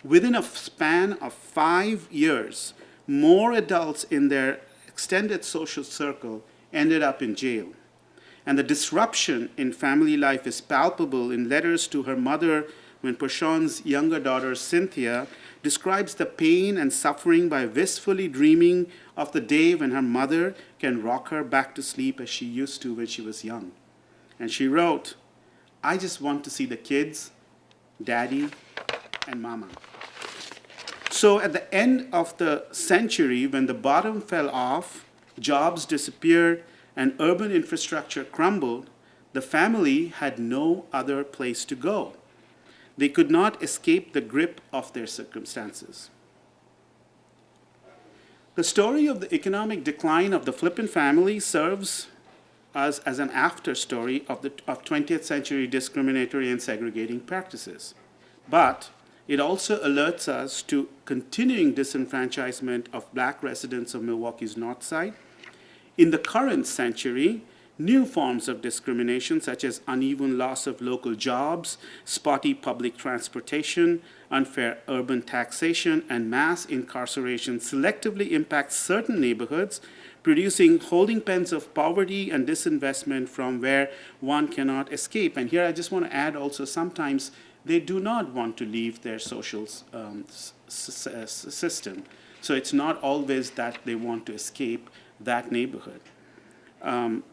Within a span of 5 years, more adults in their extended social circle ended up in jail. And the disruption in family life is palpable in letters to her mother when Peragine's younger daughter, Cynthia, describes the pain and suffering by wistfully dreaming of the day when her mother can rock her back to sleep as she used to when she was young. And she wrote, "I just want to see the kids, daddy, and mama." So at the end of the century, when the bottom fell off, jobs disappeared, and urban infrastructure crumbled, the family had no other place to go. They could not escape the grip of their circumstances. The story of the economic decline of the Flippin family serves us as an after story of 20th century discriminatory and segregating practices. But it also alerts us to continuing disenfranchisement of Black residents of Milwaukee's North Side. In the current century, new forms of discrimination, such as uneven loss of local jobs, spotty public transportation, unfair urban taxation, and mass incarceration, selectively impact certain neighborhoods, producing holding pens of poverty and disinvestment from where one cannot escape. And here I just want to add also, sometimes they do not want to leave their social system. So it's not always that they want to escape that neighborhood.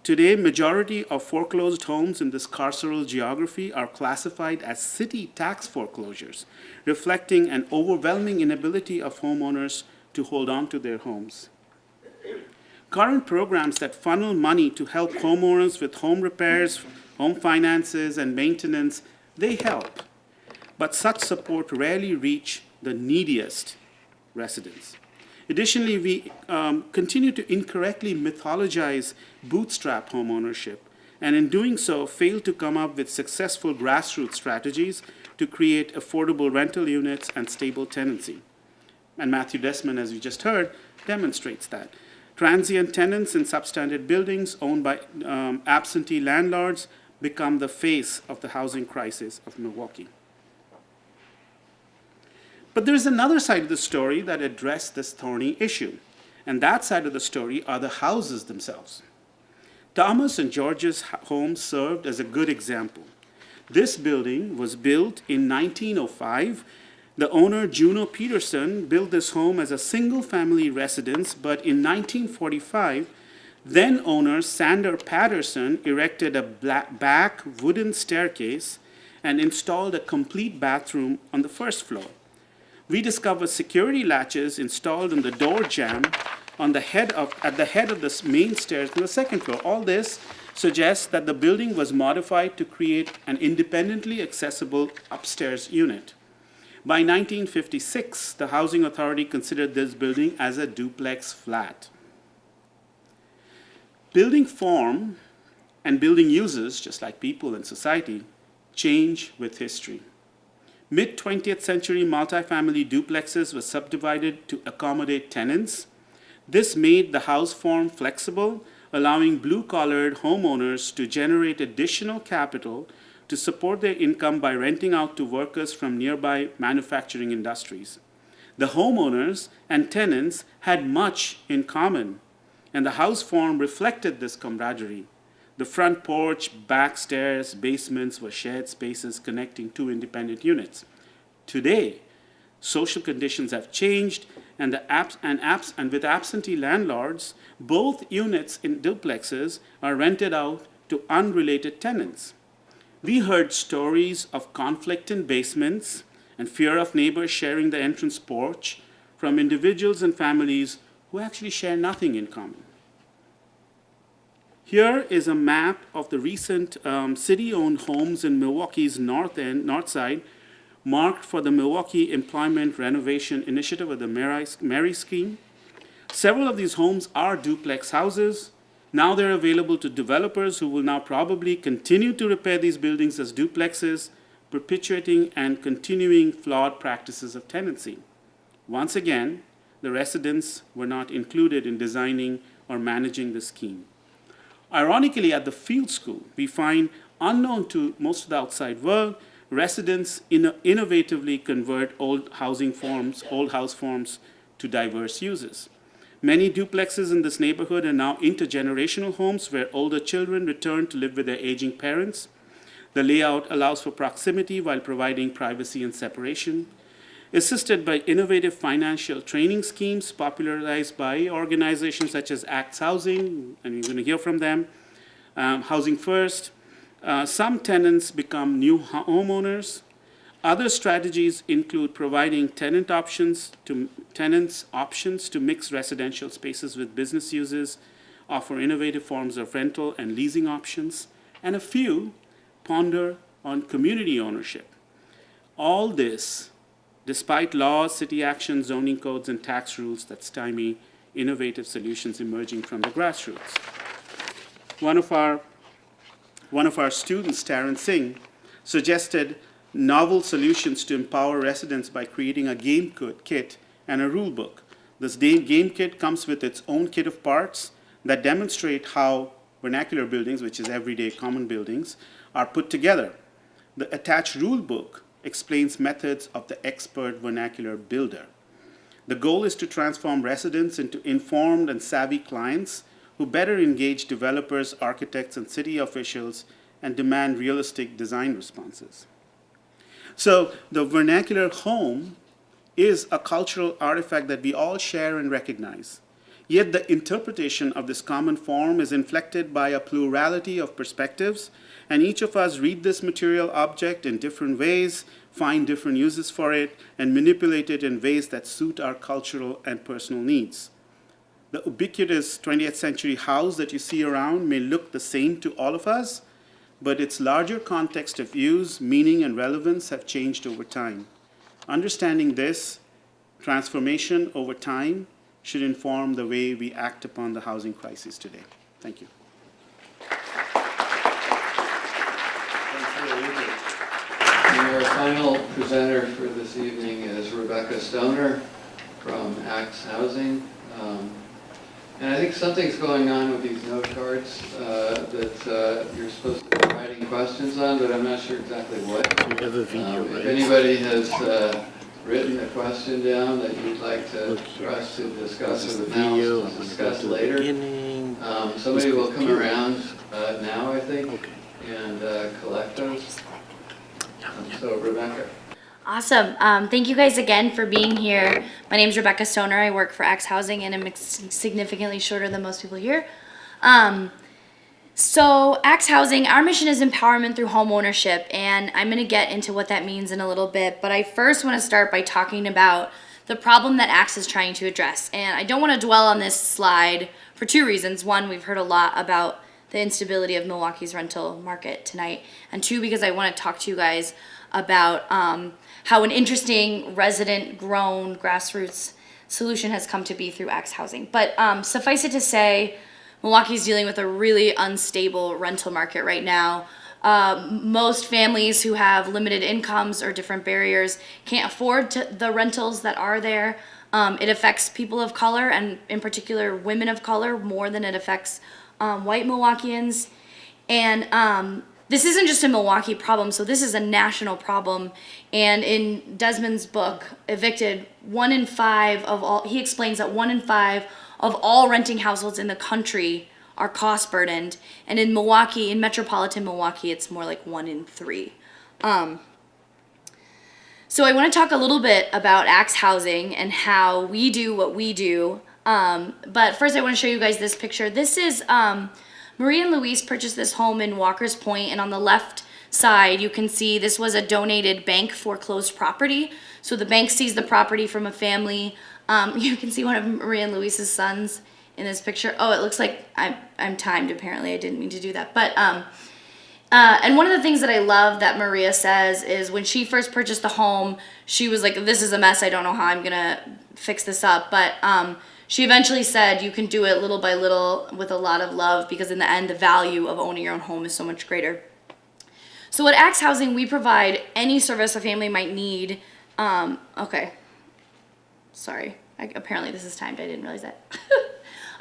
Today, majority of foreclosed homes in this carceral geography are classified as city tax foreclosures, reflecting an overwhelming inability of homeowners to hold on to their homes. Current programs that funnel money to help homeowners with home repairs, home finances, and maintenance, they help. But such support rarely reach the neediest residents. Additionally, we continue to incorrectly mythologize bootstrap homeownership, and in doing so, fail to come up with successful grassroots strategies to create affordable rental units and stable tenancy. And Matthew Desmond, as you just heard, demonstrates that. Transient tenants in substandard buildings owned by absentee landlords become the face of the housing crisis of Milwaukee. But there's another side of the story that addressed this thorny issue, and that side of the story are the houses themselves. Thomas and George's home served as a good example. This building was built in 1905. The owner, Juno Peterson, built this home as a single-family residence, but in 1945, then owner Sander Patterson erected a back wooden staircase and installed a complete bathroom on the first floor. We discovered security latches installed on the door jamb at the head of the main stairs on the second floor. All this suggests that the building was modified to create an independently accessible upstairs unit. By 1956, the Housing Authority considered this building as a duplex flat. Building form and building uses, just like people and society, change with history. Mid-20th century multifamily duplexes were subdivided to accommodate tenants. This made the house form flexible, allowing blue-collared homeowners to generate additional capital to support their income by renting out to workers from nearby manufacturing industries. The homeowners and tenants had much in common, and the house form reflected this camaraderie. The front porch, back stairs, basements were shared spaces connecting two independent units. Today, social conditions have changed, and with absentee landlords, both units in duplexes are rented out to unrelated tenants. We heard stories of conflict in basements and fear of neighbors sharing the entrance porch from individuals and families who actually share nothing in common. Here is a map of the recent city-owned homes in Milwaukee's north side, marked for the Milwaukee Employment Renovation Initiative, or the MERI scheme. Several of these homes are duplex houses. Now they're available to developers who will now probably continue to repair these buildings as duplexes, perpetuating and continuing flawed practices of tenancy. Once again, the residents were not included in designing or managing the scheme. Ironically, at the field school, we find, unknown to most of the outside world, residents innovatively convert old house forms to diverse uses. Many duplexes in this neighborhood are now intergenerational homes where older children return to live with their aging parents. The layout allows for proximity while providing privacy and separation. Assisted by innovative financial training schemes popularized by organizations such as ACTS Housing, and we're going to hear from them, Housing First, some tenants become new homeowners. Other strategies include providing tenants options to mix residential spaces with business uses, offer innovative forms of rental and leasing options, and a few ponder on community ownership. All this, despite laws, city action, zoning codes, and tax rules that stymie innovative solutions emerging from the grassroots. One of our students, Taran Singh, suggested novel solutions to empower residents by creating a game kit and a rule book. This game kit comes with its own kit of parts that demonstrate how vernacular buildings, which is everyday common buildings, are put together. The attached rule book explains methods of the expert vernacular builder. The goal is to transform residents into informed and savvy clients who better engage developers, architects, and city officials and demand realistic design responses. So the vernacular home is a cultural artifact that we all share and recognize. Yet the interpretation of this common form is inflected by a plurality of perspectives, and each of us read this material object in different ways, find different uses for it, and manipulate it in ways that suit our cultural and personal needs. The ubiquitous 20th century house that you see around may look the same to all of us, but its larger context of use, meaning, and relevance have changed over time. Understanding this transformation over time should inform the way we act upon the housing crisis today. Thank you. Our final presenter for this evening is Rebecca Stoner from ACTS Housing. And I think something's going on with these note cards that you're supposed to be writing questions on, but I'm not sure exactly what. We have a video, If right? anybody has written a question down that you'd like to, Look for here. us to discuss This is or the video. to I'm gonna discuss go to the later, beginning. somebody will come computer. around now, I think, Okay. and collect those. So Rebecca. Awesome. Thank you guys again for being here. My name is Rebecca Stoner. I work for Axe Housing and I'm significantly shorter than most people here. So Axe Housing, our mission is empowerment through home ownership, and I'm going to get into what that means in a little bit. But I first want to start by talking about the problem that Axe is trying to address. And I don't want to dwell on this slide for two reasons. One, we've heard a lot about the instability of Milwaukee's rental market tonight. And two, because I want to talk to you guys about how an interesting resident-grown grassroots solution has come to be through Axe Housing. But suffice it to say, Milwaukee's dealing with a really unstable rental market right now. Most families who have limited incomes or different barriers can't afford the rentals that are there. It affects people of color, and in particular women of color, more than it affects white Milwaukeeans. And this isn't just a Milwaukee problem, so this is a national problem. And in Desmond's book, Evicted, 1 in 5 of all, he explains that 1 in 5 of all renting households in the country are cost burdened. And in Milwaukee, in Metropolitan Milwaukee, it's more like 1 in 3. So I want to talk a little bit about Axe Housing and how we do what we do. But first I want to show you guys this picture. This is, Marie and Luis purchased this home in Walker's Point, and on the left side you can see this was a donated bank foreclosed property. So the bank seized the property from a family. You can see one of Marie and Luis's sons in this picture. Oh, it looks like I'm timed apparently. I didn't mean to do that. But and one of the things that I love that Maria says is when she first purchased the home, she was like, this is a mess. I don't know how I'm going to fix this up. But she eventually said you can do it little by little with a lot of love, because in the end, the value of owning your own home is so much greater. So at Axe Housing, we provide any service a family might need. Okay. Sorry. Apparently this is timed. I didn't realize that.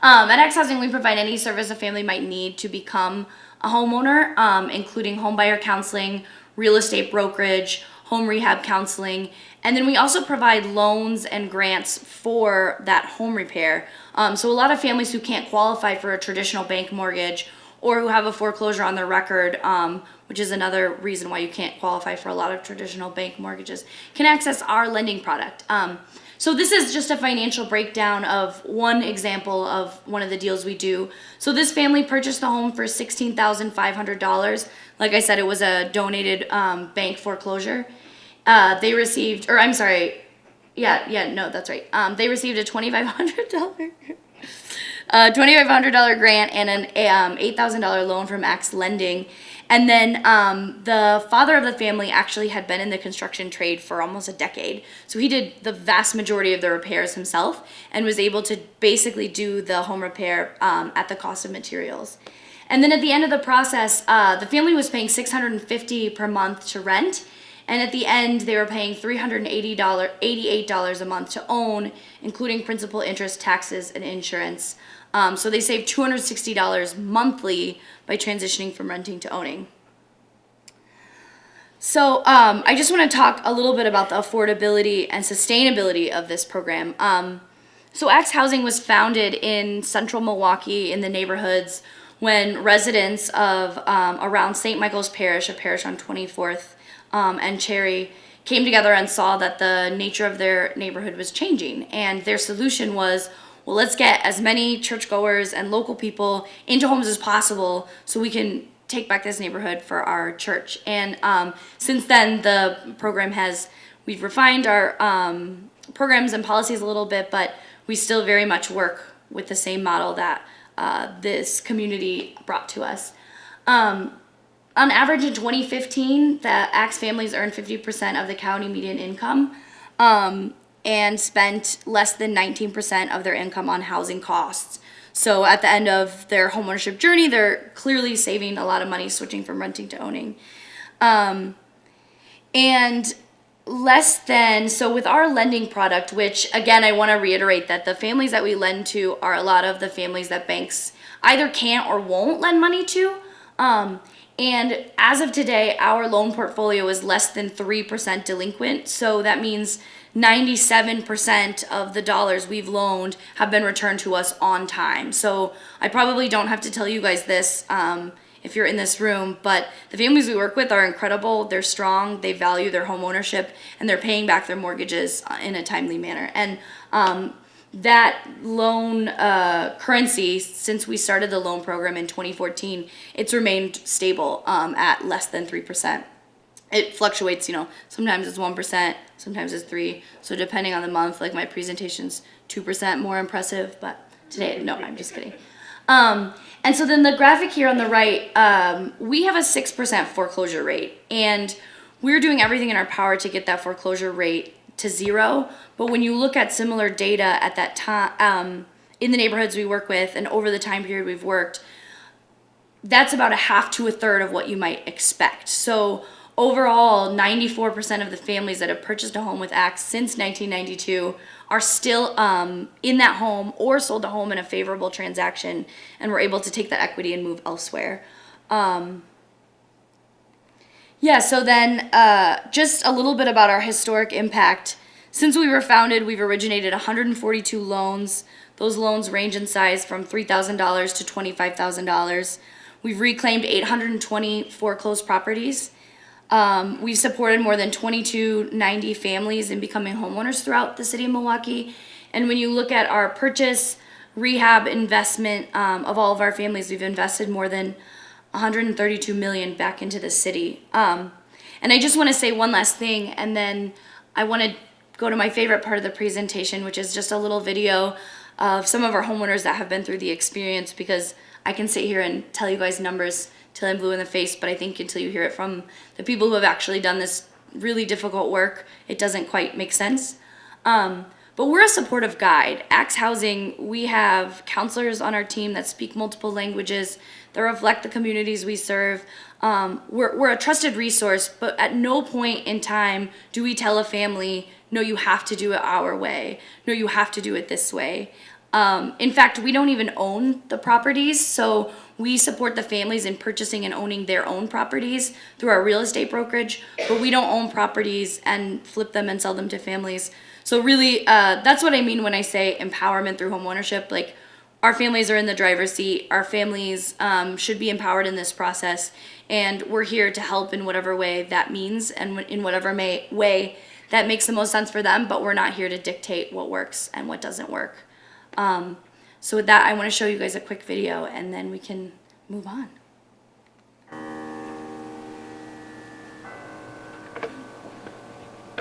At Axe Housing, we provide any service a family might need to become a homeowner, including homebuyer counseling, real estate brokerage, home rehab counseling, and then we also provide loans and grants for that home repair. So a lot of families who can't qualify for a traditional bank mortgage or who have a foreclosure on their record, which is another reason why you can't qualify for a lot of traditional bank mortgages, can access our lending product. So this is just a financial breakdown of one example of one of the deals we do. So this family purchased the home for $16,500. Like I said, it was a donated bank foreclosure. They received, or I'm sorry, no, that's right. They received a $2,500 grant and an $8,000 loan from Axe Lending. And then the father of the family actually had been in the construction trade for almost a decade. So he did the vast majority of the repairs himself and was able to basically do the home repair at the cost of materials. And then at the end of the process, the family was paying $650 per month to rent. And at the end, they were paying $388 a month to own, including principal, interest, taxes, and insurance. So they saved $260 monthly by transitioning from renting to owning. So I just want to talk a little bit about the affordability and sustainability of this program. So Axe Housing was founded in central Milwaukee in the neighborhoods when residents of around St. Michael's Parish, a parish on 24th and Cherry, came together and saw that the nature of their neighborhood was changing. And their solution was, well, let's get as many churchgoers and local people into homes as possible so we can take back this neighborhood for our church. And since then, the program we've refined our programs and policies a little bit, but we still very much work with the same model that this community brought to us. On average in 2015, the Axe families earned 50% of the county median income. And spent less than 19% of their income on housing costs. So at the end of their homeownership journey, they're clearly saving a lot of money switching from renting to owning. And so with our lending product, which again, I want to reiterate that the families that we lend to are a lot of the families that banks either can't or won't lend money to. And as of today, our loan portfolio is less than 3% delinquent. So that means 97% of the dollars we've loaned have been returned to us on time. So I probably don't have to tell you guys this if you're in this room, but the families we work with are incredible. They're strong, they value their home ownership, and they're paying back their mortgages in a timely manner. And that loan currency, since we started the loan program in 2014, it's remained stable at less than 3%. It fluctuates, sometimes it's 1%, sometimes it's 3%. So depending on the month, like my presentation's 2% more impressive, but today, no, I'm just kidding. And so then the graphic here on the right, we have a 6% foreclosure rate, and we're doing everything in our power to get that foreclosure rate to 0. But when you look at similar data at that time, in the neighborhoods we work with and over the time period we've worked, that's about a half to a third of what you might expect. So overall, 94% of the families that have purchased a home with ACTS since 1992 are still in that home or sold a home in a favorable transaction, and we're able to take that equity and move elsewhere. So then just a little bit about our historic impact. Since we were founded, we've originated 142 loans. Those loans range in size from $3,000 to $25,000. We've reclaimed 820 foreclosed properties. We've supported more than 2290 families in becoming homeowners throughout the city of Milwaukee. And when you look at our purchase, rehab, investment of all of our families, we've invested more than $132 million back into the city. And I just want to say one last thing, and then I want to go to my favorite part of the presentation, which is just a little video of some of our homeowners that have been through the experience, because I can sit here and tell you guys numbers till I'm blue in the face, but I think until you hear it from the people who have actually done this really difficult work, it doesn't quite make sense. But we're a supportive guide. ACTS Housing, we have counselors on our team that speak multiple languages, that reflect the communities we serve. We're a trusted resource, but at no point in time do we tell a family, no, you have to do it our way. No, you have to do it this way. In fact, we don't even own the properties, so we support the families in purchasing and owning their own properties through our real estate brokerage, but we don't own properties and flip them and sell them to families. So really, that's what I mean when I say empowerment through homeownership. Like, our families are in the driver's seat. Our families should be empowered in this process, and we're here to help in whatever way that means and in whatever way that makes the most sense for them, but we're not here to dictate what works and what doesn't work. So with that, I want to show you guys a quick video, and then we can move on.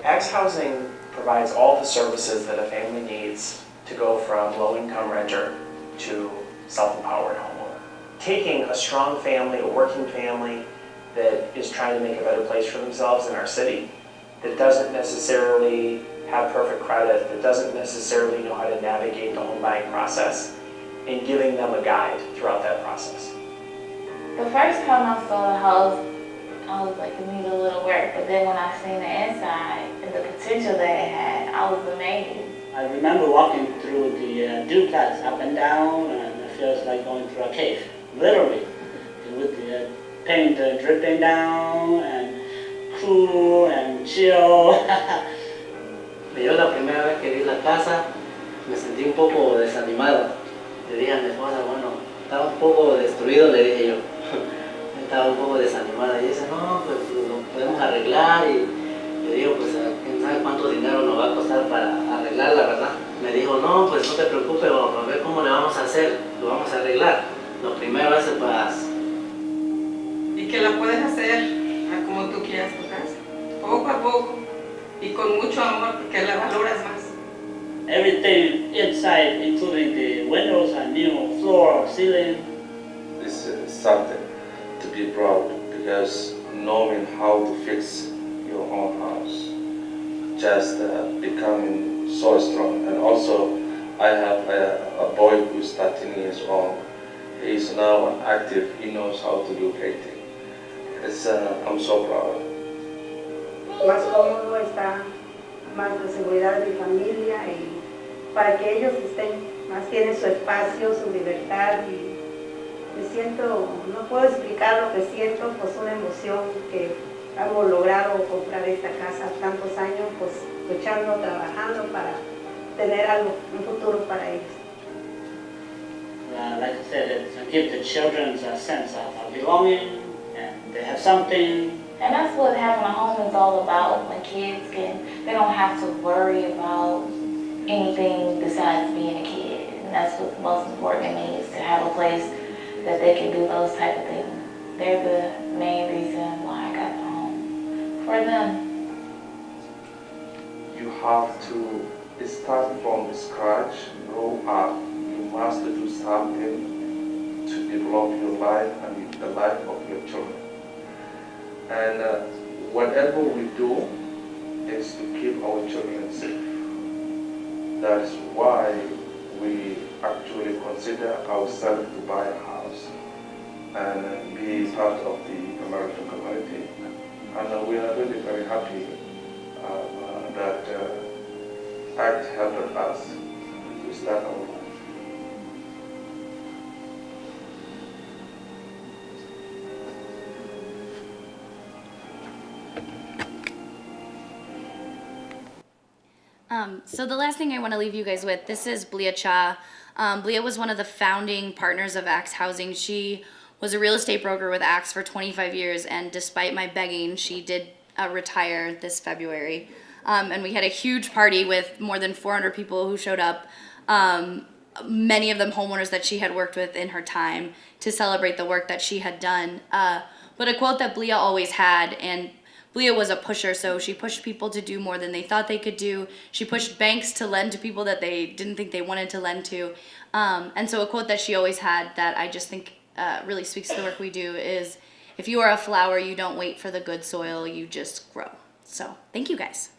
ACTS Housing provides all the services that a family needs to go from low-income renter to self-empowered homeowner. Taking a strong family, a working family that is trying to make a better place for themselves in our city, that doesn't necessarily have perfect credit, that doesn't necessarily know how to navigate the home buying process, and giving them a guide throughout that process. The first time I saw the house, I was like, it needed a little work, but then when I seen the inside and the potential that it had, I was amazed. I remember walking through the duplex up and down, and it feels like going through a cave, literally, with the paint dripping down, and cool and chill. Yo la primera vez que vi la casa me sentí un poco desanimado. Le dije a mi esposa, bueno, estaba un poco destruido, le dije yo. Estaba un poco desanimada y dice, no, pues lo podemos arreglar, y le digo, pues quién sabe cuánto dinero nos va a costar para arreglarla, ¿verdad? Me dijo, no, pues no te preocupes, vamos a ver cómo le vamos a hacer, lo vamos a arreglar. Lo primero es el paz. Y que la puedes hacer a como tú quieras tu casa, poco a poco y con mucho amor, porque la valoras más. Everything inside, including the windows and new floor, ceiling. This is something to be proud, because knowing how to fix your own house, just becoming so strong. And also, I have a boy who's 13 years old. He's now active. He knows how to do painting. I'm so proud. más cómodo, está más de seguridad de mi familia y para que ellos tienen su espacio, su libertad y me siento, no puedo explicar lo que siento, pues una emoción que hemos logrado comprar esta casa tantos años, pues luchando, trabajando para tener algo, un futuro para ellos. Like I said, it gives the children a sense of belonging, and they have something. And that's what having a home is all about. When kids they don't have to worry about anything besides being a kid. And that's what's most important to me, is to have a place that they can do those type of things. They're the main reason why I got the home, for them. You have to start from scratch, grow up. You must do something to develop your life and the life of your children. And whatever we do is to keep our children safe. That's why we actually consider ourselves to buy a house and be part of the American community. And we are really very happy that ACT helped us to start our life. So the last thing I want to leave you guys with, this is Blia Cha. Blia was one of the founding partners of Axe Housing. She was a real estate broker with Axe for 25 years, and despite my begging, she did retire this February. And we had a huge party with more than 400 people who showed up, many of them homeowners that she had worked with in her time, to celebrate the work that she had done. But a quote that Blia always had, and Blia was a pusher, so she pushed people to do more than they thought they could do. She pushed banks to lend to people that they didn't think they wanted to lend to. And so a quote that she always had that I just think really speaks to the work we do is, if you are a flower, you don't wait for the good soil, you just grow. So thank you guys.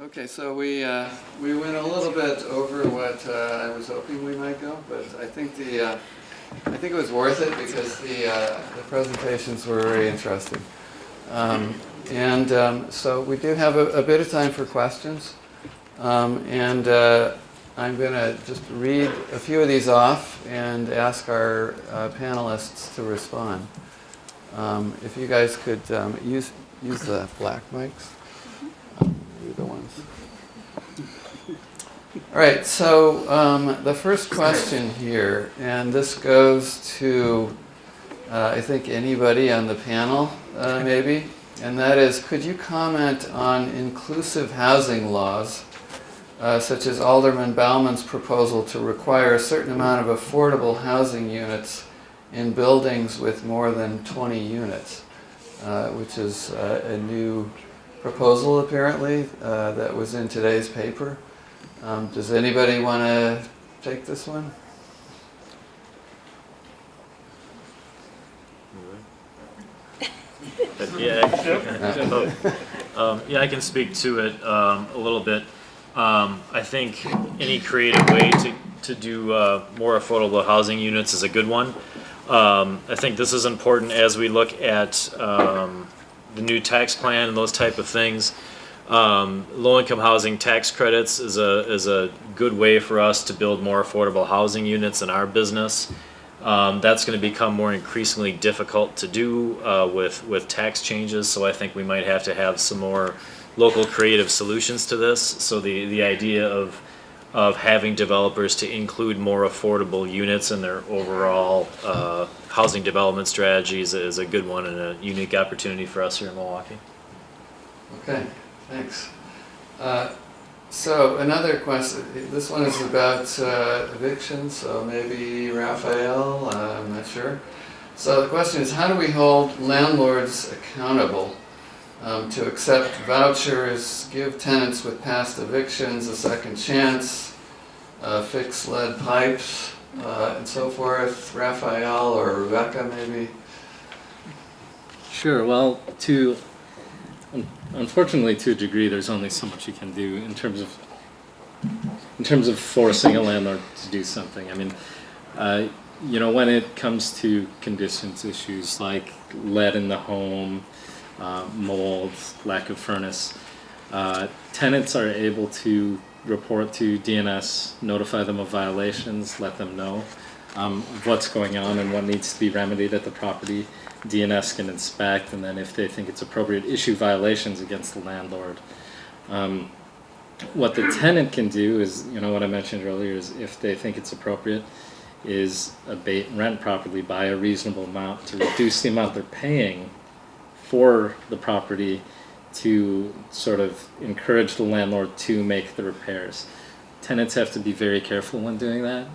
Okay, so we went a little bit over what I was hoping we might go, but I think it was worth it because the presentations were very interesting. So we do have a bit of time for questions, and I'm going to just read a few of these off and ask our panelists to respond. If you guys could use the black mics. The ones. All right, so the first question here, and this goes to I think anybody on the panel maybe, and that is, could you comment on inclusive housing laws such as Alderman Bauman's proposal to require a certain amount of affordable housing units in buildings with more than 20 units, which is a new proposal apparently that was in today's paper. Does anybody want to take this one? Yeah, I can speak to it a little bit. I think any creative way to do more affordable housing units is a good one. I think this is important as we look at the new tax plan and those type of things. Low-income housing tax credits is a good way for us to build more affordable housing units in our business. That's going to become more increasingly difficult to do with tax changes, so I think we might have to have some more local creative solutions to this. So the idea of having developers to include more affordable units in their overall housing development strategies is a good one and a unique opportunity for us here in Milwaukee. Okay, thanks. So another question, this one is about eviction, so maybe Raphael, I'm not sure. So the question is, how do we hold landlords accountable to accept vouchers, give tenants with past evictions a second chance, fix lead pipes, and so forth? Raphael or Rebecca, maybe? Sure. Well, unfortunately, to a degree, there's only so much you can do in terms of in terms of forcing a landlord to do something. I mean, when it comes to conditions issues like lead in the home, mold, lack of furnace, tenants are able to report to DNS, notify them of violations, let them know what's going on and what needs to be remedied at the property. DNS can inspect, and then if they think it's appropriate, issue violations against the landlord. What the tenant can do is, what I mentioned earlier, is if they think it's appropriate, is abate rent properly by a reasonable amount to reduce the amount they're paying for the property, to sort of encourage the landlord to make the repairs. Tenants have to be very careful when doing that.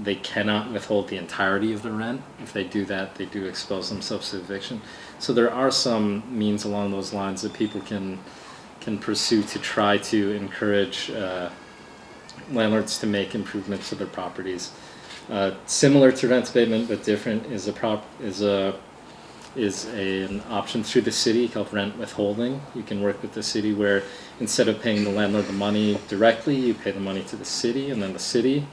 They cannot withhold the entirety of the rent. If they do that, they do expose themselves to eviction. So there are some means along those lines that people can pursue to try to encourage landlords to make improvements to their properties. Similar to rent abatement but different is an option through the city called rent withholding. You can work with the city where instead of paying the landlord the money directly, you pay the money to the city, and then the city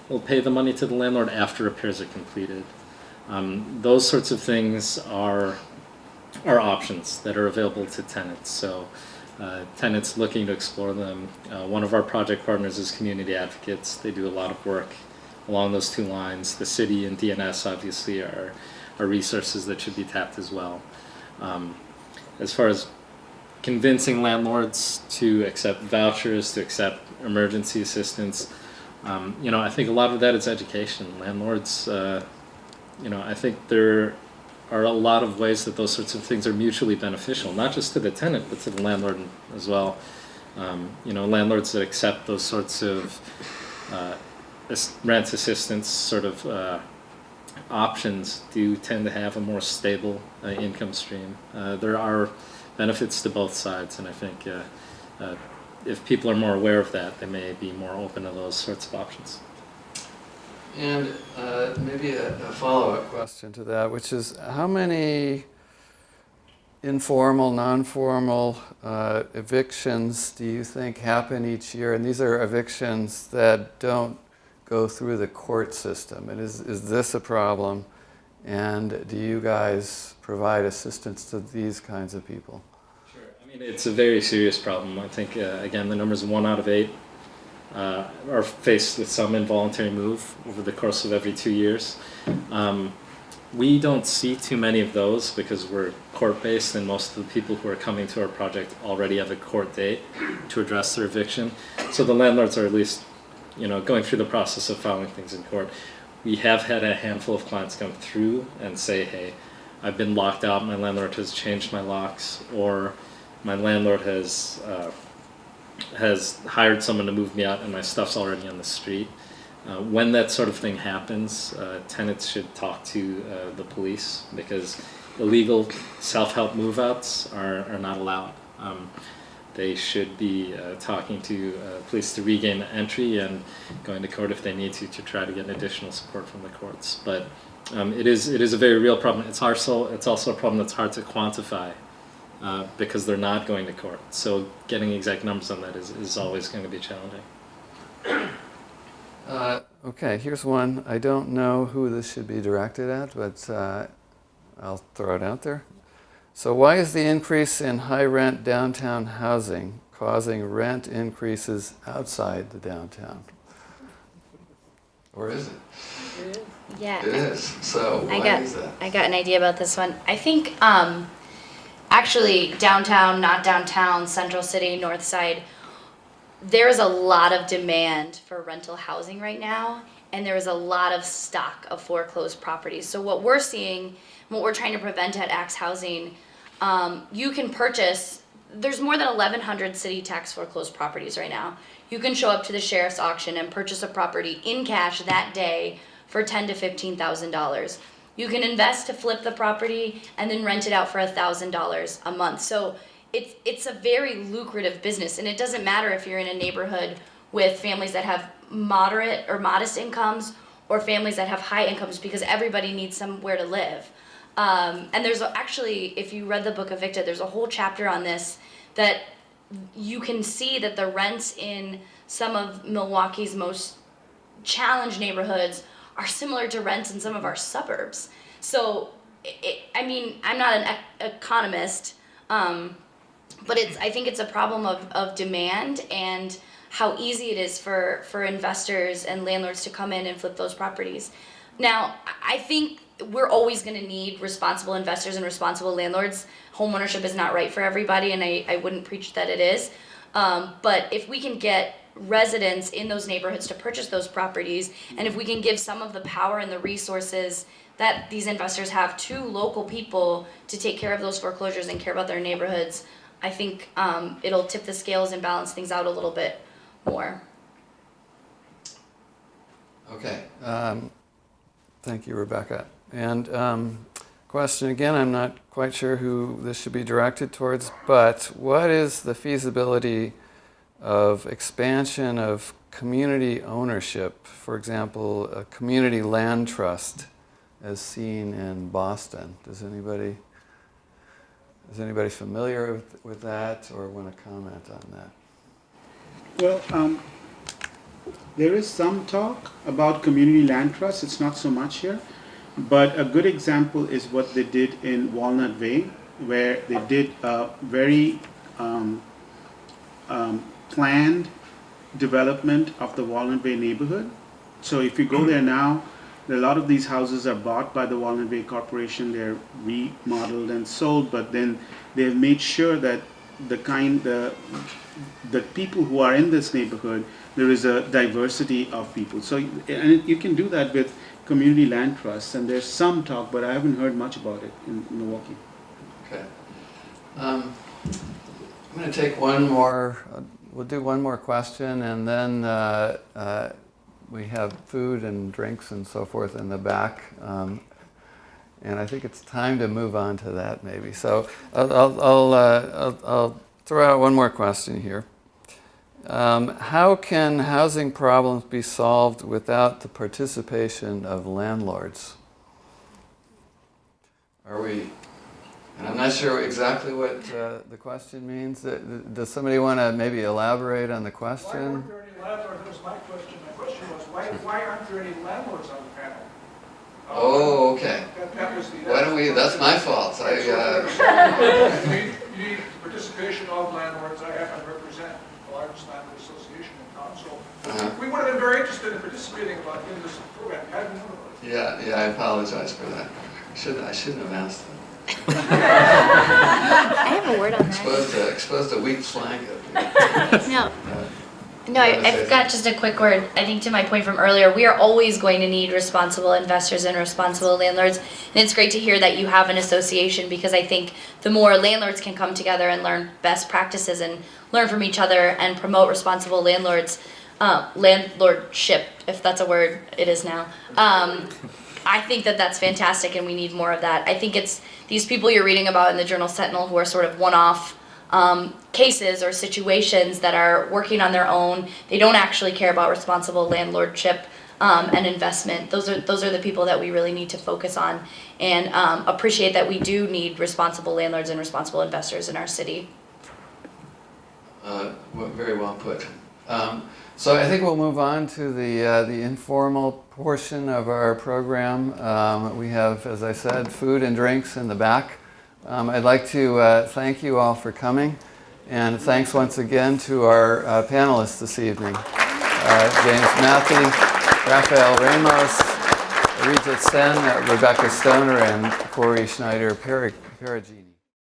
will pay the money to the landlord after repairs are completed. Those sorts of things are options that are available to tenants. So tenants looking to explore them. One of our project partners is Community Advocates. They do a lot of work along those two lines. The city and DNS obviously are resources that should be tapped as well. As far as convincing landlords to accept vouchers, to accept emergency assistance, I think a lot of that is education. Landlords, I think there are a lot of ways that those sorts of things are mutually beneficial, not just to the tenant, but to the landlord as well. Landlords that accept those sorts of rent assistance sort of options do tend to have a more stable income stream. There are benefits to both sides, and I think if people are more aware of that, they may be more open to those sorts of options. And maybe a follow-up question to that, which is how many informal, non-formal evictions do you think happen each year? And these are evictions that don't go through the court system. And is this a problem? And do you guys provide assistance to these kinds of people? Sure. I mean, it's a very serious problem. I think, again, the numbers 1 out of 8 are faced with some involuntary move over the course of every 2 years. We don't see too many of those because we're court-based, and most of the people who are coming to our project already have a court date to address their eviction. So the landlords are at least going through the process of filing things in court. We have had a handful of clients come through and say, hey, I've been locked out, my landlord has changed my locks, or my landlord has hired someone to move me out and my stuff's already on the street. When that sort of thing happens, tenants should talk to the police, because illegal self-help move-outs are not allowed. They should be talking to police to regain entry and going to court if they need to try to get additional support from the courts. But it is a very real problem. It's also a problem that's hard to quantify because they're not going to court. So getting exact numbers on that is always going to be challenging. Okay, here's one. I don't know who this should be directed at, but I'll throw it out there. So why is the increase in high rent downtown housing causing rent increases outside the downtown? Or is it? Yeah. It is. So why is that? I got an idea about this one. I think actually downtown, not downtown, Central City, North Side, there is a lot of demand for rental housing right now, and there is a lot of stock of foreclosed properties. So what we're seeing, what we're trying to prevent at Axe Housing, you can purchase, there's more than 1,100 city tax foreclosed properties right now. You can show up to the sheriff's auction and purchase a property in cash that day for $10,000 to $15,000. You can invest to flip the property and then rent it out for $1,000 a month. So it's a very lucrative business, and it doesn't matter if you're in a neighborhood with families that have moderate or modest incomes or families that have high incomes, because everybody needs somewhere to live. And there's actually, if you read the book Evicted, there's a whole chapter on this that you can see that the rents in some of Milwaukee's most challenged neighborhoods are similar to rents in some of our suburbs. So, I mean, I'm not an economist, but I think it's a problem of demand and how easy it is for investors and landlords to come in and flip those properties. Now, I think we're always going to need responsible investors and responsible landlords. Homeownership is not right for everybody, and I wouldn't preach that it is. But if we can get residents in those neighborhoods to purchase those properties, and if we can give some of the power and the resources that these investors have to local people to take care of those foreclosures and care about their neighborhoods, I think it'll tip the scales and balance things out a little bit more. Okay. Thank you, Rebecca. And question again, I'm not quite sure who this should be directed towards, but what is the feasibility of expansion of community ownership? For example, a community land trust as seen in Boston. Is anybody familiar with that or want to comment on that? Well, there is some talk about community land trusts. It's not so much here, but a good example is what they did in Walnut Way, where they did a very planned development of the Walnut Way neighborhood. So if you go there now, a lot of these houses are bought by the Walnut Way Corporation. They're remodeled and sold, but then they've made sure that the people who are in this neighborhood, there is a diversity of people. So and you can do that with community land trusts, and there's some talk, but I haven't heard much about it in Milwaukee. Okay. I'm going to take one more, we'll do one more question, and then we have food and drinks and so forth in the back. And I think it's time to move on to that maybe. So I'll throw out one more question here. How can housing problems be solved without the participation of landlords? And I'm not sure exactly what the question means. Does somebody want to maybe elaborate on the question? Why aren't there any landlords? That was my question. My question was, why aren't there any landlords on the panel? Oh, okay. That was the... Why don't we, that's my fault. You need participation of landlords. I happen to represent the largest landlord association in town, so we would have been very interested in participating in this program. Had we known about it. Yeah, I apologize for that. I shouldn't have asked them. I have a word on that. Exposed a weak flank of No, I've got just a quick word. I think to my point from earlier, we are always going to need responsible investors and responsible landlords. And it's great to hear that you have an association, because I think the more landlords can come together and learn best practices and learn from each other and promote responsible landlordship, if that's a word, it is now. I think that's fantastic, and we need more of that. I think it's these people you're reading about in the Journal Sentinel who are sort of one-off cases or situations that are working on their own. They don't actually care about responsible landlordship and investment. Those are the people that we really need to focus on, and appreciate that we do need responsible landlords and responsible investors in our city. Very well put. So I think we'll move on to the informal portion of our program. We have, as I said, food and drinks in the back. I'd like to thank you all for coming, and thanks once again to our panelists this evening. James Mathy, Raphael Ramos, Arijit Sen, Rebecca Stoner, and Kori Schneider Peragine.